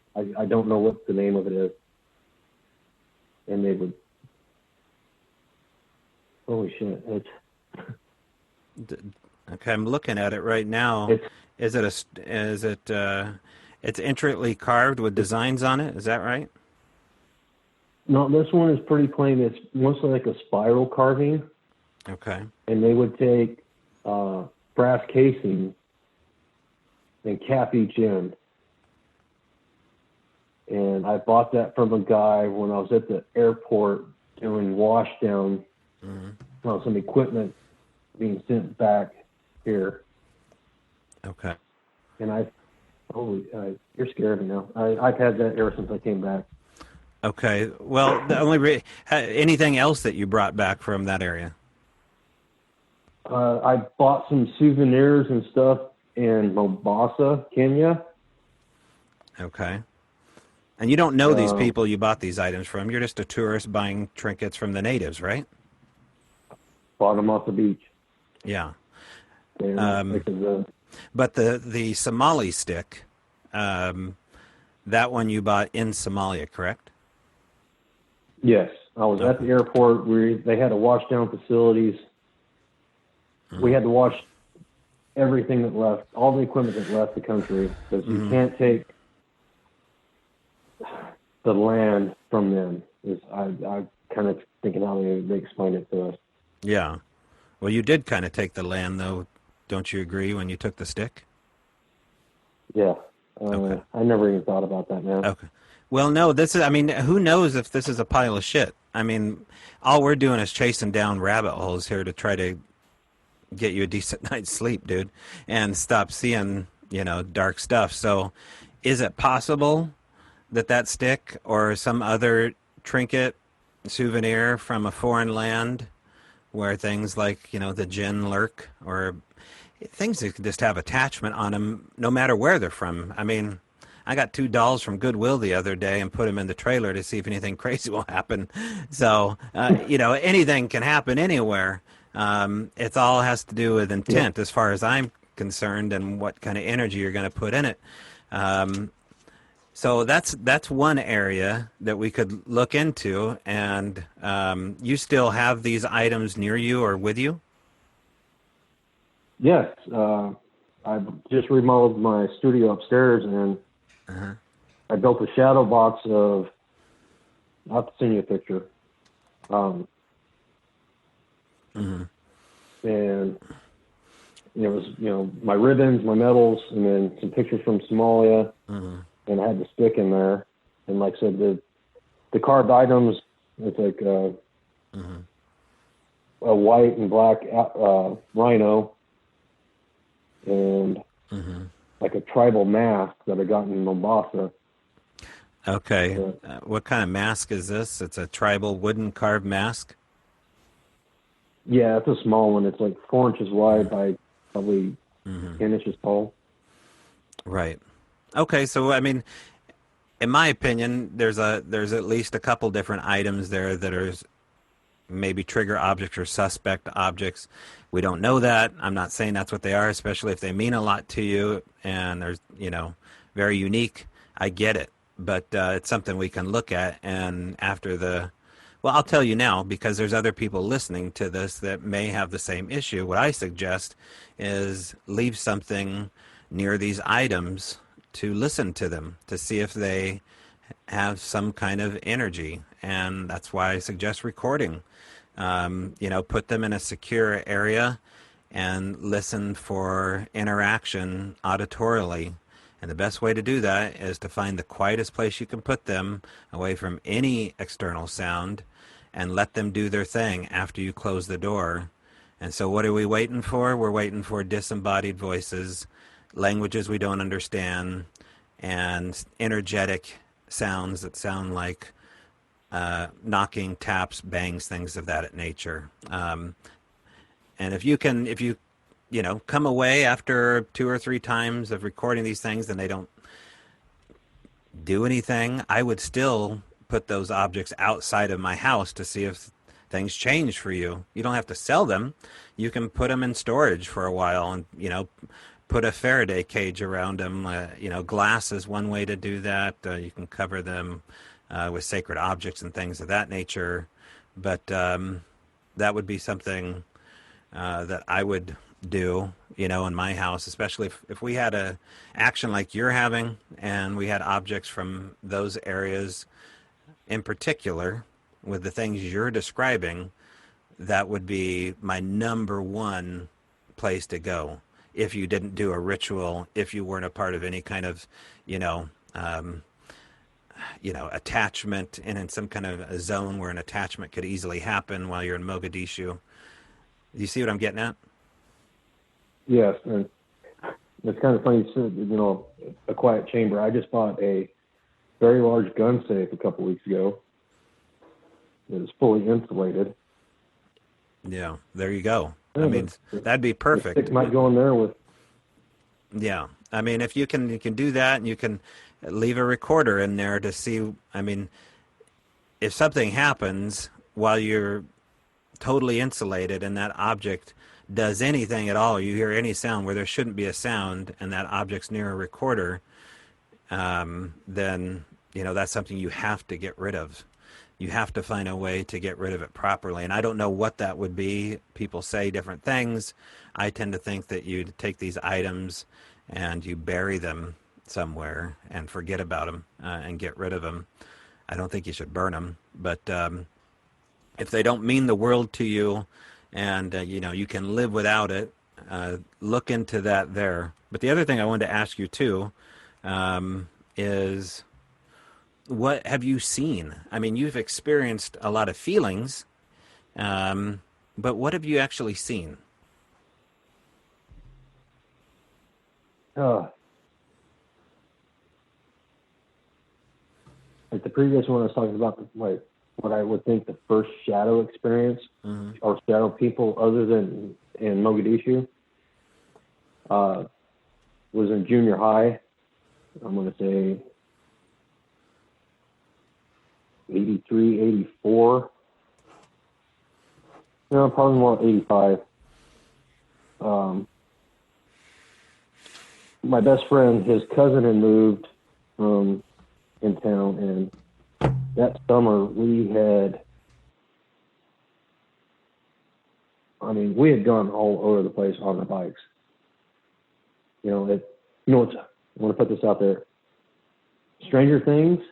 don't know what the name of it is. And they would, holy shit, Okay, I'm looking at it right now. Is it it's intricately carved with designs on it? Is that right? no, this one is pretty plain. It's mostly like a spiral carving. Okay. And they would take brass casing and cap each end. And I bought that from a guy when I was at the airport doing washdown on some equipment being sent back here. Okay. And you're scared me now. I've had that ever since I came back. Okay. Well, the anything else that you brought back from that area? I bought some souvenirs and stuff in Mombasa, Kenya. Okay. And you don't know these people you bought these items from. You're just a tourist buying trinkets from the natives, right? Bought them off the beach. Yeah. And, but the Somali stick, that one you bought in Somalia, correct? yes. I was at the airport where they had to wash down facilities. We had to wash everything that left, all the equipment that left the country, because you can't take the land from them. I kind of thinking how they explained it to us. Yeah. Well, you did kind of take the land, though. Don't you agree when you took the stick? Yeah. Okay. I never even thought about that, man. Okay. Well, no, I mean, who knows if this is a pile of shit? I mean, all we're doing is chasing down rabbit holes here to try to get you a decent night's sleep, dude, and stop seeing, dark stuff. So is it possible that stick or some other trinket, souvenir from a foreign land where things like, the gin lurk, or things that just have attachment on them no matter where they're from? I mean, I got 2 dolls from Goodwill the other day and put them in the trailer to see if anything crazy will happen. So, anything can happen anywhere. It all has to do with intent, as far as I'm concerned, and what kind of energy you're going to put in it. So that's one area that we could look into. And you still have these items near you or with you? Yes. I just remodeled my studio upstairs, and I built a shadow box of, I'll have to send you a picture. And it was, my ribbons, my medals, and then some pictures from Somalia. And I had the stick in there. And like I said, the carved items, it's like a white and black rhino, and like a tribal mask that I got in Mombasa. Okay. What kind of mask is this? It's a tribal wooden carved mask? Yeah, it's a small one. It's like 4 inches wide by probably 10 inches tall. Right. Okay, so I mean, in my opinion, there's at least a couple different items there that are maybe trigger objects or suspect objects. We don't know that. I'm not saying that's what they are, especially if they mean a lot to you and they're, very unique. I get it. But it's something we can look at. And after well, I'll tell you now because there's other people listening to this that may have the same issue. What I suggest is leave something near these items to listen to them, to see if they have some kind of energy. And that's why I suggest recording. Put them in a secure area and listen for interaction auditorily. And the best way to do that is to find the quietest place you can put them away from any external sound and let them do their thing after you close the door. And so what are we waiting for? We're waiting for disembodied voices, languages we don't understand, and energetic sounds that sound like knocking, taps, bangs, things of that nature. And if you come away after 2 or 3 times of recording these things and they don't do anything, I would still put those objects outside of my house to see if things change for you. You don't have to sell them. You can put them in storage for a while and, put a Faraday cage around them. Glass is one way to do that. You can cover them with sacred objects and things of that nature. But that would be something that I would do, in my house, especially if we had a action like you're having and we had objects from those areas in particular with the things you're describing, that would be my number one place to go. If you didn't do a ritual, if you weren't a part of any kind of, attachment and in some kind of a zone where an attachment could easily happen while you're in Mogadishu. You see what I'm getting at? Yes, and it's kind of funny you said, a quiet chamber. I just bought a very large gun safe a couple weeks ago. It is fully insulated. Yeah, there you go. I mean, that'd be perfect. The stick might go in there with. Yeah, I mean, if you can do that, and you can leave a recorder in there to see. I mean, if something happens while you're totally insulated and that object does anything at all, you hear any sound where there shouldn't be a sound, and that object's near a recorder, then that's something you have to get rid of. You have to find a way to get rid of it properly. And I don't know what that would be. People say different things. I tend to think that you take these items and you bury them somewhere and forget about them and get rid of them. I don't think you should burn them. But if they don't mean the world to you and, you can live without it, look into that there. But the other thing I wanted to ask you, too, is what have you seen? I mean, you've experienced a lot of feelings, but what have you actually seen? Like the previous one I was talking about, like what I would think the first shadow experience or shadow people other than in Mogadishu was in junior high. I'm going to say 83, 84. No, probably more 85. My best friend, his cousin had moved from in town, and that summer we had gone all over the place on the bikes. I want to put this out there. Stranger Things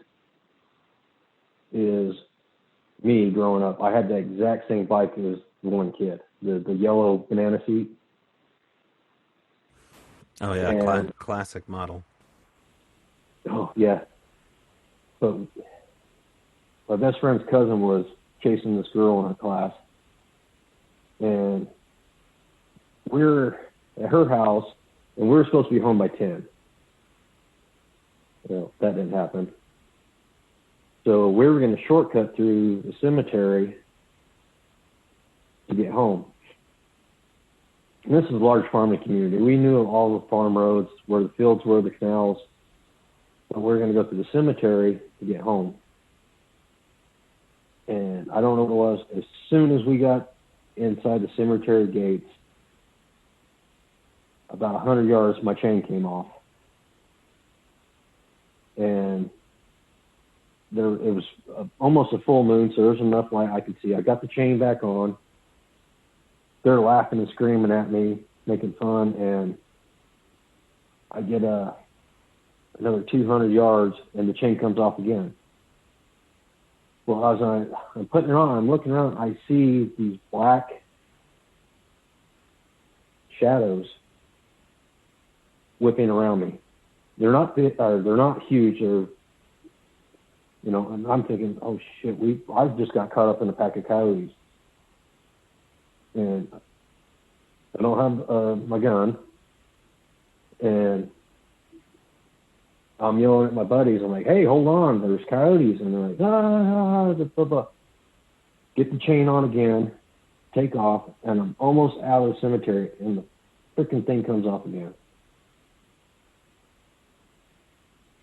is me growing up. I had the exact same bike as the one kid, the yellow banana seat. Oh yeah, classic model. Oh yeah. But my best friend's cousin was chasing this girl in her class, And we're at her house, and we were supposed to be home by 10. Well, that didn't happen. So we were going to shortcut through the cemetery to get home. And this is a large farming community. We knew all the farm roads, where the fields were, the canals. But we were going to go through the cemetery to get home. And I don't know what it was. As soon as we got inside the cemetery gates, about 100 yards, my chain came off. And it was almost a full moon, so there was enough light I could see. I got the chain back on. They're laughing and screaming at me, making fun, and I get another 200 yards, and the chain comes off again. Well, as I'm putting it on, I'm looking around, I see these black shadows whipping around me. They're not huge. They're, and I'm thinking, oh shit, I just got caught up in a pack of coyotes. And I don't have my gun. And I'm yelling at my buddies. I'm like, hey, hold on, there's coyotes. And they're like, blah, blah. Get the chain on again, take off, and I'm almost out of the cemetery, and the freaking thing comes off again.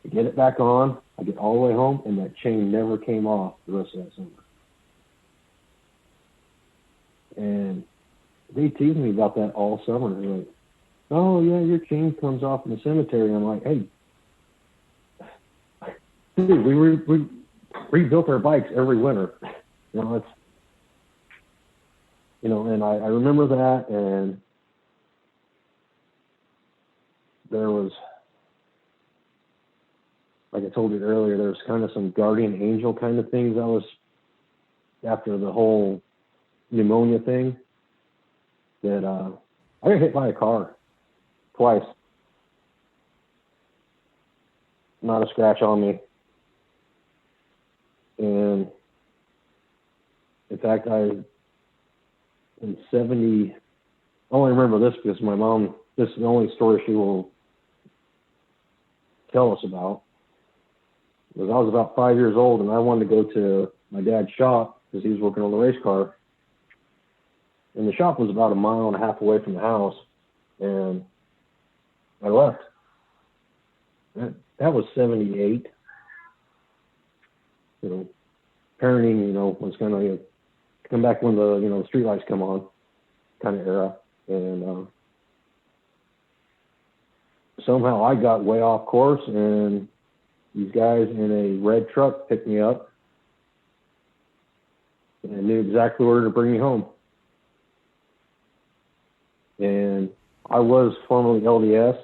I get it back on, I get all the way home, and that chain never came off the rest of that summer. And they teased me about that all summer. They're like, oh, yeah, your chain comes off in the cemetery. And I'm like, hey, dude, we rebuilt our bikes every winter. And I remember that, and there was, like I told you earlier, there was kind of some guardian angel kind of things. I was, after the whole pneumonia thing, that I got hit by a car twice. Not a scratch on me. And in fact, in 70, I only remember this because my mom, this is the only story she will tell us about. Was I was about 5 years old, and I wanted to go to my dad's shop because he was working on the race car. And the shop was about a mile and a half away from the house, and I left. That was 78. Parenting, was kind of come back when the street lights come on kind of era. And somehow I got way off course, and these guys in a red truck picked me up and knew exactly where to bring me home. And I was formerly LDS,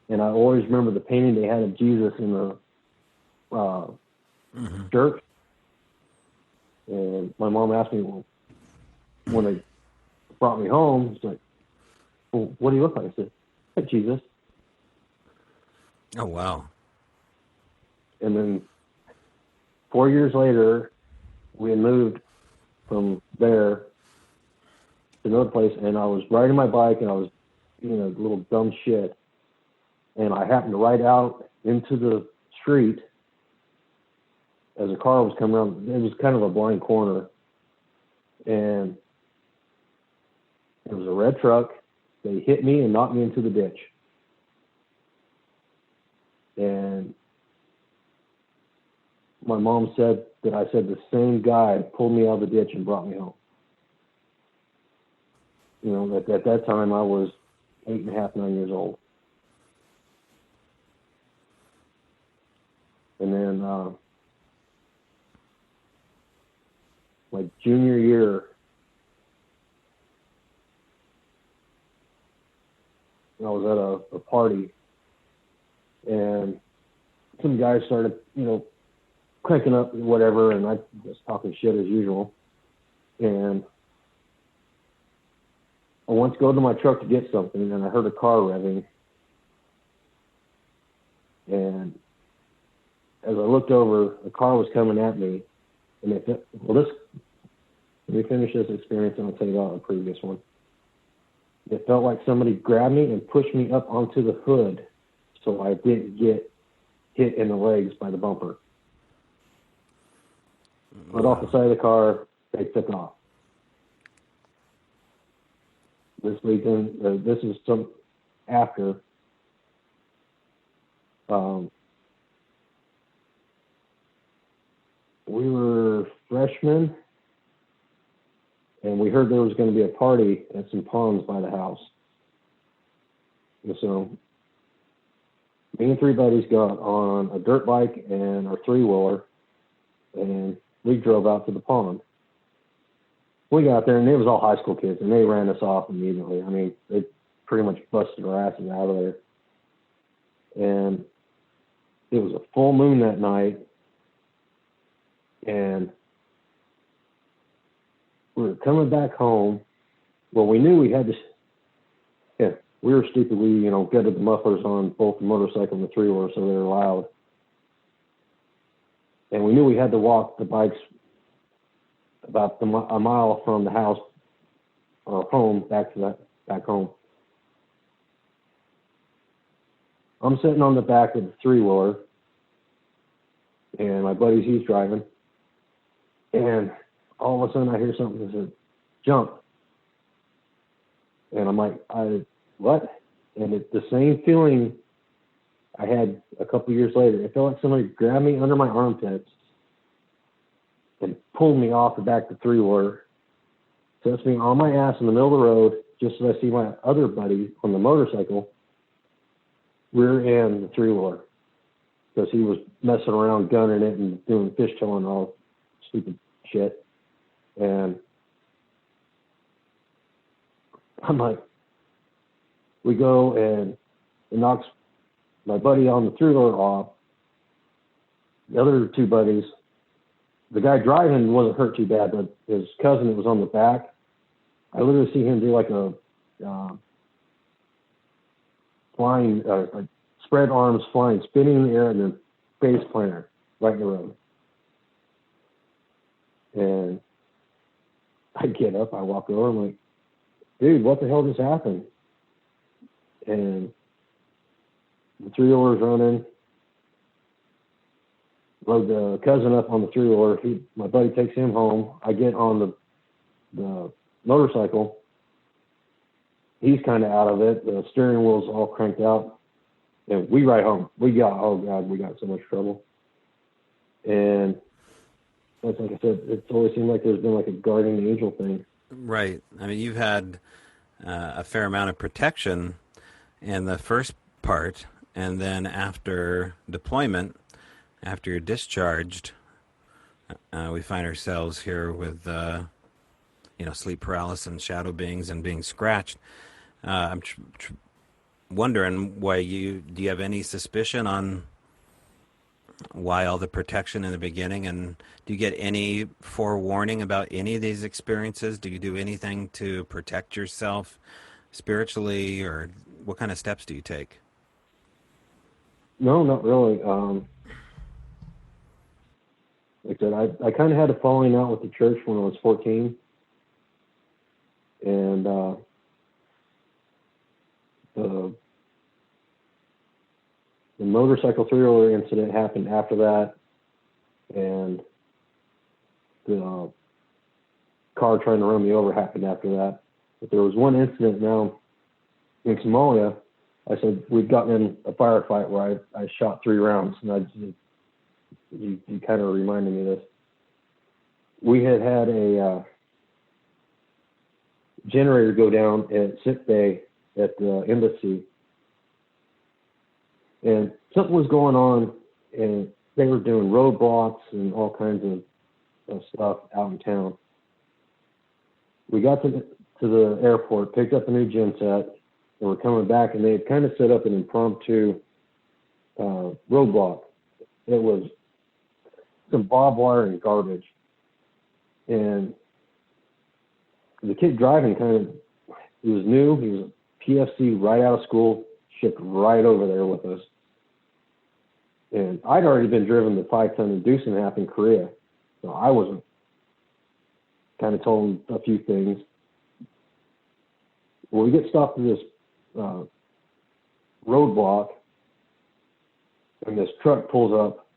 and I always remember the painting they had of Jesus in the church. And my mom asked me, well, when they brought me home, she's like, well, what do you look like? I said, like Jesus. Oh, wow. And then 4 years later, we had moved from there to another place, and I was riding my bike, and I was doing a little dumb shit. And I happened to ride out into the street as a car was coming around. It was kind of a blind corner. And it was a red truck. They hit me and knocked me into the ditch. And my mom said that I said the same guy pulled me out of the ditch and brought me home. At that time I was 8.5, 9 years old. And then my junior year, I was at a party, and some guys started, cranking up whatever, and I was talking shit as usual. And I went to go to my truck to get something, and I heard a car revving. And as I looked over, a car was coming at me, and this Let me finish this experience and I'll tell you about the previous one. It felt like somebody grabbed me and pushed me up onto the hood so I didn't get hit in the legs by the bumper. Got off the side of the car, they took off. This weekend, this is some after. We were freshmen, and we heard there was going to be a party at some ponds by the house. And so me and three buddies got on a dirt bike and our three-wheeler, and we drove out to the pond. We got there, and it was all high school kids, and they ran us off immediately. I mean, they pretty much busted our asses out of there. And it was a full moon that night, and we were coming back home. Well, we knew we had to, yeah, we were stupid. We, gutted the mufflers on both the motorcycle and the three-wheeler so they were loud. And we knew we had to walk the bikes about a mile from the house or home back home. I'm sitting on the back of the three-wheeler, and my buddy's, he's driving. And all of a sudden I hear something that says, "Jump." And I'm like, what? And it's the same feeling I had a couple years later. It felt like somebody grabbed me under my armpits and pulled me off the back of the three-wheeler, sets me on my ass in the middle of the road, just as I see my other buddy on the motorcycle rear end the three-wheeler, because he was messing around gunning it and doing fishtail and all stupid shit. And I'm like, we go and it knocks my buddy on the three-wheeler off. The other two buddies, the guy driving wasn't hurt too bad, but his cousin that was on the back, I literally see him do like a flying, like spread arms flying, spinning in the air, and then face planter right in the road. And I get up, I walk over, I'm like, dude, what the hell just happened? And the three-wheeler's running. Load the cousin up on the three-wheeler. My buddy takes him home. I get on the motorcycle. He's kind of out of it. The steering wheel's all cranked out. And we ride home. We got so much trouble. And that's like I said, it's always seemed like there's been like a guardian angel thing. Right. I mean, you've had a fair amount of protection in the first part, and then after deployment, after you're discharged, we find ourselves here with, sleep paralysis and shadow beings and being scratched. I'm wondering do you have any suspicion on why all the protection in the beginning, and do you get any forewarning about any of these experiences? Do you do anything to protect yourself spiritually, or what kind of steps do you take? No, not really. Like I said, I kind of had a falling out with the church when I was 14. And the motorcycle three-wheeler incident happened after that. And the car trying to run me over happened after that. But there was one incident now in Somalia. I said we'd gotten in a firefight where I shot 3 rounds, and you kind of reminded me of this. We had a generator go down at sick bay at the embassy, and something was going on, and they were doing roadblocks and all kinds of stuff out in town. We got to the airport, picked up a new gen set, and we're coming back, and they had kind of set up an impromptu roadblock. It was some barbed wire and garbage. And the kid driving he was new. He was a PFC right out of school, shipped right over there with us. And I'd already been driven the 5-ton inducing half in Korea, so I wasn't kind of told him a few things. Well, we get stopped at this roadblock, and this truck pulls up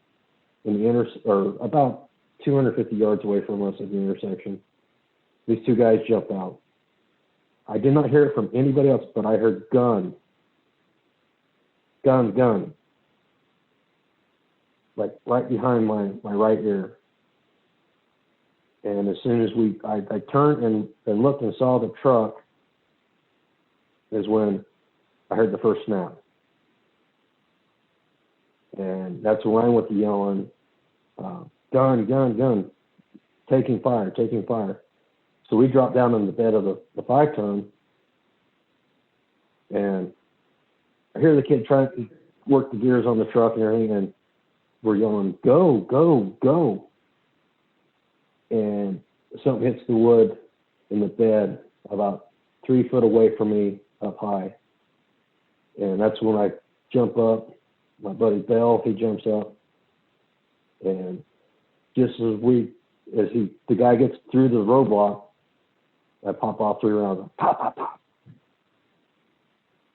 in the or about 250 yards away from us at the intersection. These two guys jump out. I did not hear it from anybody else, but I heard gun, gun, gun, like right behind my right ear. And as soon as I turned and looked and saw the truck, is when I heard the first snap. And that's when I went to yelling, gun, gun, gun, taking fire, taking fire. So we dropped down on the bed of the 5-ton, and I hear the kid trying to work the gears on the truck and everything, and we're yelling, go, go, go. And something hits the wood in the bed about 3 foot away from me up high. And that's when I jump up. My buddy Bell, he jumps up. And just as the guy gets through the roadblock, I pop off 3 rounds. Pop, pop, pop.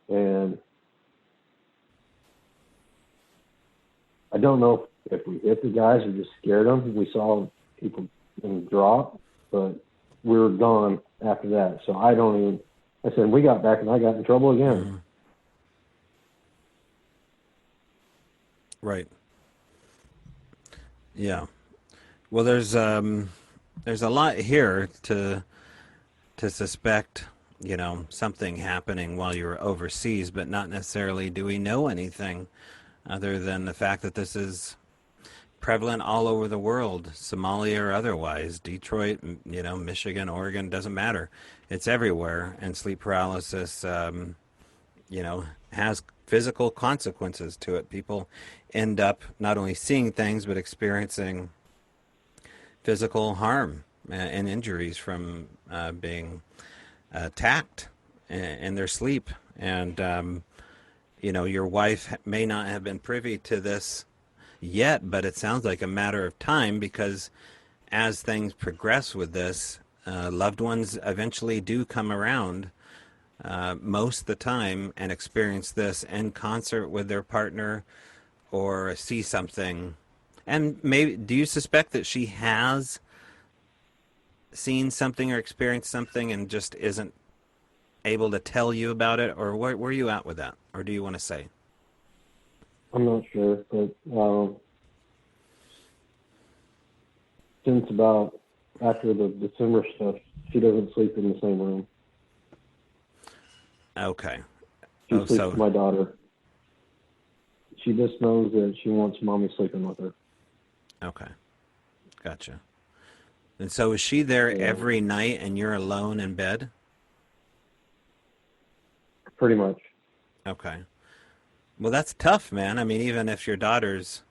And I don't know if we hit the guys or just scared them. We saw people drop, but we were gone after that. So I said, we got back and I got in trouble again. Mm-hmm. Right. Yeah. Well, there's a lot here to suspect, something happening while you were overseas, but not necessarily do we know anything other than the fact that this is prevalent all over the world, Somalia or otherwise, Detroit, Michigan, Oregon, doesn't matter. It's everywhere, and sleep paralysis, has physical consequences to it. People end up not only seeing things, but experiencing physical harm and injuries from being attacked in their sleep. And, your wife may not have been privy to this yet, but it sounds like a matter of time, because as things progress with this, loved ones eventually do come around most of the time and experience this in concert with their partner or see something. And maybe, do you suspect that she has seen something or experienced something and just isn't able to tell you about it? Or where are you at with that? Or do you want to say? I'm not sure, but since about after the December stuff, she doesn't sleep in the same room. Okay. She sleeps with my daughter. She just knows that she wants mommy sleeping with her. Okay. Gotcha. And so is she there every night and you're alone in bed? Pretty much. Okay. Well, that's tough, man. I mean, even if your daughter's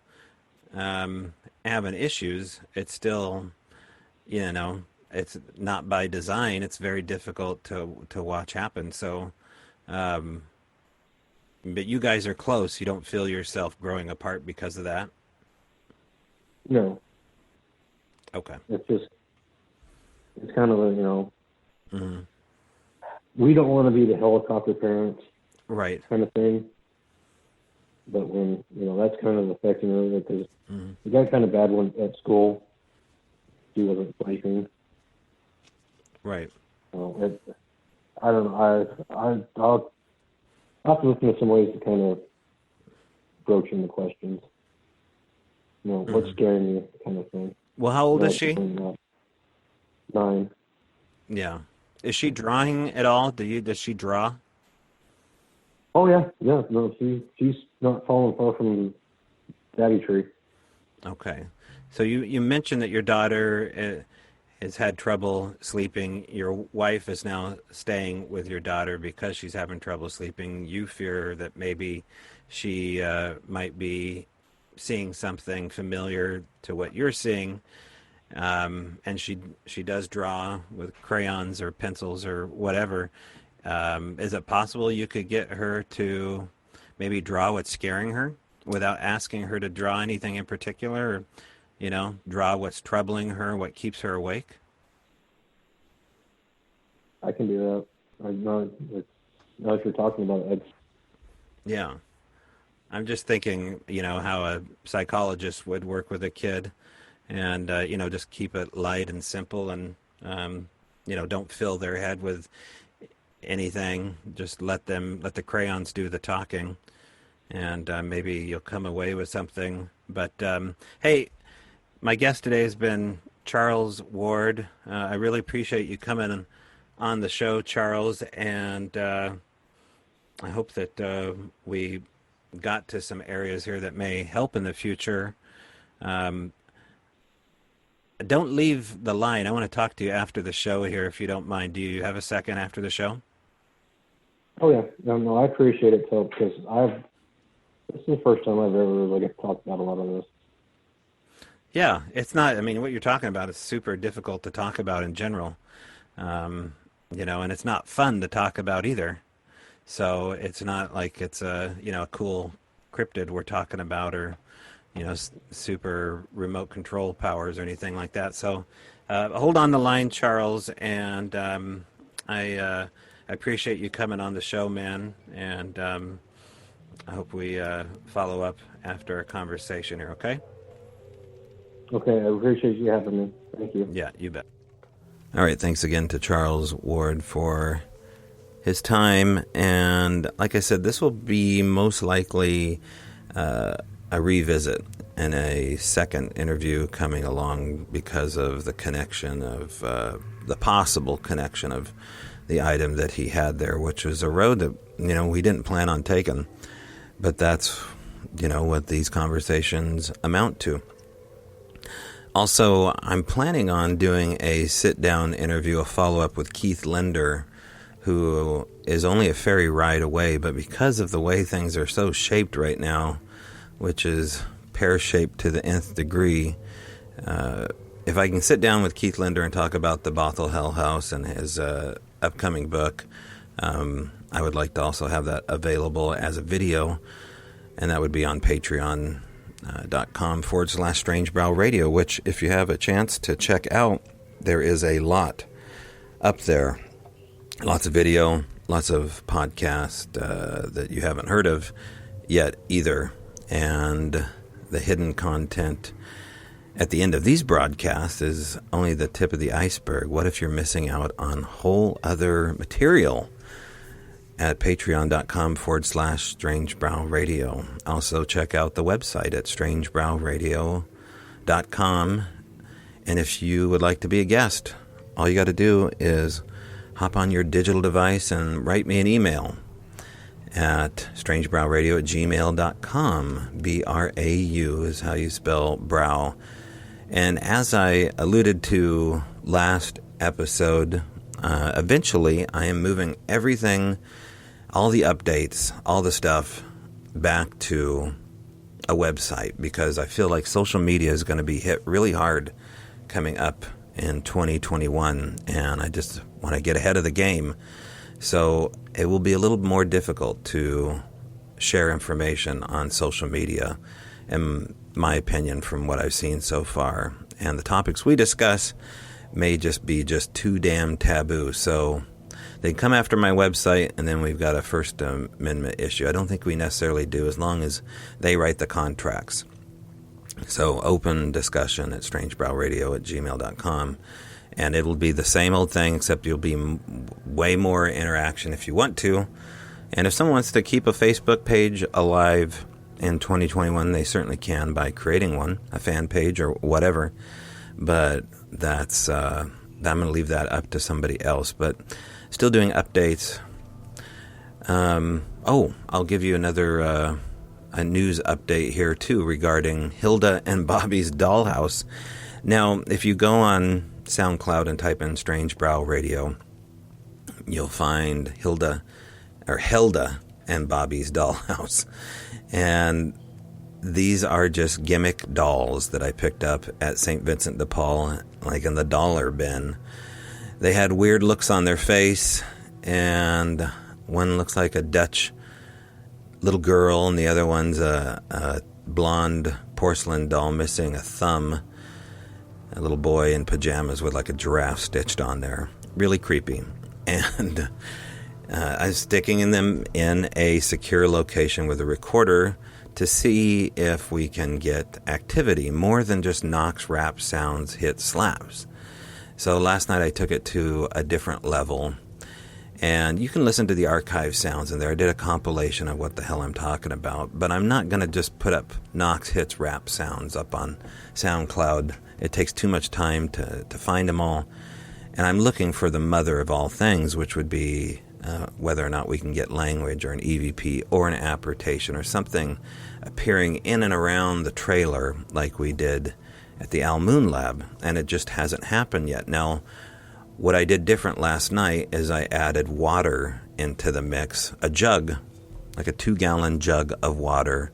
having issues, it's still, it's not by design. It's very difficult to watch happen. So, but you guys are close. You don't feel yourself growing apart because of that? No. Okay. It's kind of a, Mm-hmm. we don't want to be the helicopter parents. Right. Kind of thing. But when, that's kind of affecting her, because it got kind of bad when at school she wasn't sleeping. Right. I don't know. I'll have to listen to some ways to kind of broach in the questions. What's scaring you, kind of thing. Well, how old is she? 9. Yeah. Is she drawing at all? Does she draw? Oh yeah. No, she's not falling far from Daddy Tree. Okay. So you mentioned that your daughter has had trouble sleeping. Your wife is now staying with your daughter because she's having trouble sleeping. You fear that maybe she might be seeing something familiar to what you're seeing. And she does draw with crayons or pencils or whatever. Is it possible you could get her to maybe draw what's scaring her without asking her to draw anything in particular? Or, draw what's troubling her, what keeps her awake? I can do that. Now that you're talking about it, Yeah. I'm just thinking, how a psychologist would work with a kid and, just keep it light and simple and, don't fill their head with anything. Just let the crayons do the talking, and maybe you'll come away with something. But hey, my guest today has been Charles Ward. I really appreciate you coming on the show, Charles, and I hope that we got to some areas here that may help in the future. Um, don't leave the line. I want to talk to you after the show here, if you don't mind. Do you have a second after the show? oh yeah, no, I appreciate it, Phil, because this is the first time I've ever really get to talk about a lot of this. Yeah, it's not, I mean, what you're talking about is super difficult to talk about in general. And it's not fun to talk about either. So it's not like it's a cool cryptid we're talking about, or, super remote control powers or anything like that. So hold on the line, Charles, and I appreciate you coming on the show, man, and I hope we follow up after our conversation here, okay? Okay, I appreciate you having me. Thank you. Yeah, you bet. All right, thanks again to Charles Ward for his time, and like I said, this will be most likely a revisit and a second interview coming along because of the connection of the possible connection of the item that he had there, which was a road that we didn't plan on taking, but that's what these conversations amount to. Also, I'm planning on doing a sit-down interview, a follow-up with Keith Linder, who is only a ferry ride away, but because of the way things are so shaped right now, which is pear-shaped to the nth degree, if I can sit down with Keith Linder and talk about the Bothell Hell House and his upcoming book, I would like to also have that available as a video, and that would be on patreon.com/strangebrow radio, which, if you have a chance to check out, there is a lot up there. Lots of video, lots of podcasts that you haven't heard of yet either. And the hidden content at the end of these broadcasts is only the tip of the iceberg. What if you're missing out on whole other material? At patreon.com/strangebrow radio. Also check out the website at strangebrowradio.com. And if you would like to be a guest, all you got to do is hop on your digital device and write me an email at strangebrowradio@gmail.com. BRAU is how you spell brow. And as I alluded to last episode, eventually I am moving everything, all the updates, all the stuff back to a website, because I feel like social media is going to be hit really hard coming up in 2021, and I just want to get ahead of the game. So it will be a little more difficult to share information on social media, in my opinion, from what I've seen so far. And the topics we discuss may just be too damn taboo. So they come after my website, and then we've got a First Amendment issue. I don't think we necessarily do, as long as they write the contracts. So open discussion at strangebrowradio@gmail.com. And it'll be the same old thing, except you'll be way more interaction if you want to. And if someone wants to keep a Facebook page alive in 2021, they certainly can by creating one, a fan page or whatever. But that's I'm going to leave that up to somebody else. But still doing updates. I'll give you another a news update here too regarding Hilda and Bobby's Dollhouse. Now, if you go on SoundCloud and type in Strange Brow Radio, you'll find Hilda and Bobby's Dollhouse. And these are just gimmick dolls that I picked up at St. Vincent de Paul, like in the dollar bin. They had weird looks on their face, and one looks like a Dutch little girl, and the other one's a blonde porcelain doll missing a thumb. A little boy in pajamas with like a giraffe stitched on there. Really creepy. And I was sticking them in a secure location with a recorder to see if we can get activity more than just knocks, raps, sounds, hits, slaps. So last night I took it to a different level, and you can listen to the archive sounds in there. I did a compilation of what the hell I'm talking about, but I'm not going to just put up knocks, hits, rap sounds up on SoundCloud. It takes too much time to find them all, and I'm looking for the mother of all things, which would be whether or not we can get language or an EVP or an app rotation or something appearing in and around the trailer like we did at the Al Moon Lab, and it just hasn't happened yet. Now, what I did different last night is I added water into the mix, a jug, like a 2-gallon jug of water,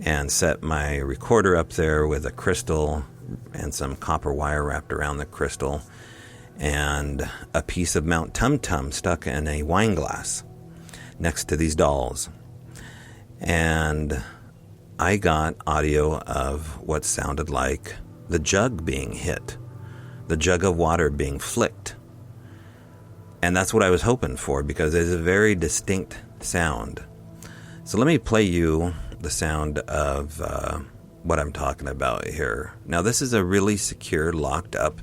and set my recorder up there with a crystal and some copper wire wrapped around the crystal, and a piece of Mount Tum Tum stuck in a wine glass next to these dolls. And I got audio of what sounded like the jug being hit, the jug of water being flicked. And that's what I was hoping for, because it's a very distinct sound. So let me play you the sound of what I'm talking about here. Now, this is a really secure, locked up,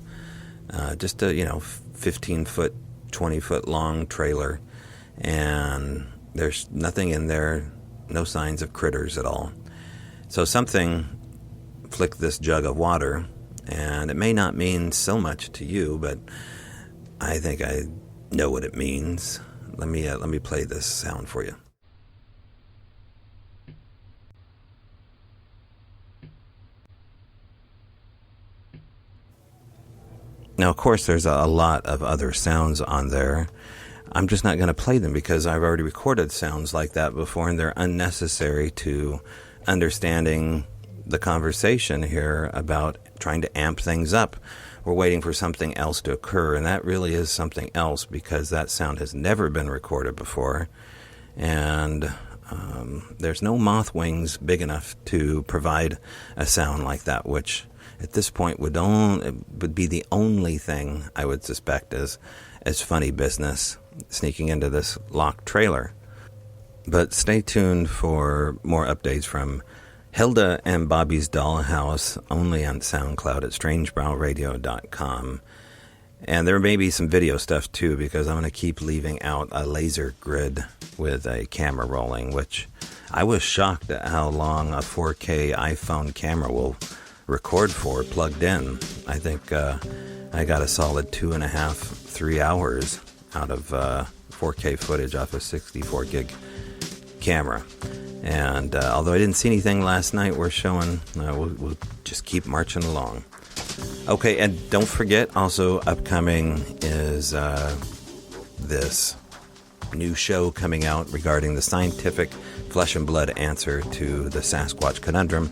just a 15-foot, 20-foot long trailer, and there's nothing in there, no signs of critters at all. So something flicked this jug of water, and it may not mean so much to you, but I think I know what it means. Let me play this sound for you. Now, of course, there's a lot of other sounds on there. I'm just not going to play them because I've already recorded sounds like that before, and they're unnecessary to understanding the conversation here about trying to amp things up. We're waiting for something else to occur, and that really is something else, because that sound has never been recorded before, and there's no moth wings big enough to provide a sound like that, which at this point would be the only thing I would suspect as funny business sneaking into this locked trailer. But stay tuned for more updates from Hilda and Bobby's Dollhouse, only on SoundCloud at strangebrowradio.com. And there may be some video stuff too, because I'm going to keep leaving out a laser grid with a camera rolling, which I was shocked at how long a 4K iPhone camera will record for plugged in. I think I got a solid 2.5-3 hours out of 4K footage off a 64 gig camera. And although I didn't see anything last night worth showing, we'll just keep marching along. Okay, and don't forget, also upcoming is this new show coming out regarding the scientific flesh and blood answer to the Sasquatch conundrum.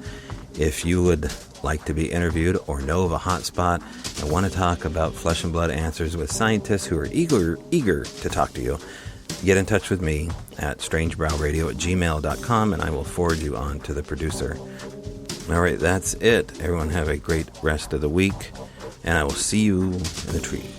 If you would like to be interviewed or know of a hot spot and want to talk about flesh and blood answers with scientists who are eager to talk to you, get in touch with me at strangebrowradio@gmail.com, and I will forward you on to the producer. All right, that's it. Everyone have a great rest of the week, and I will see you in the trees.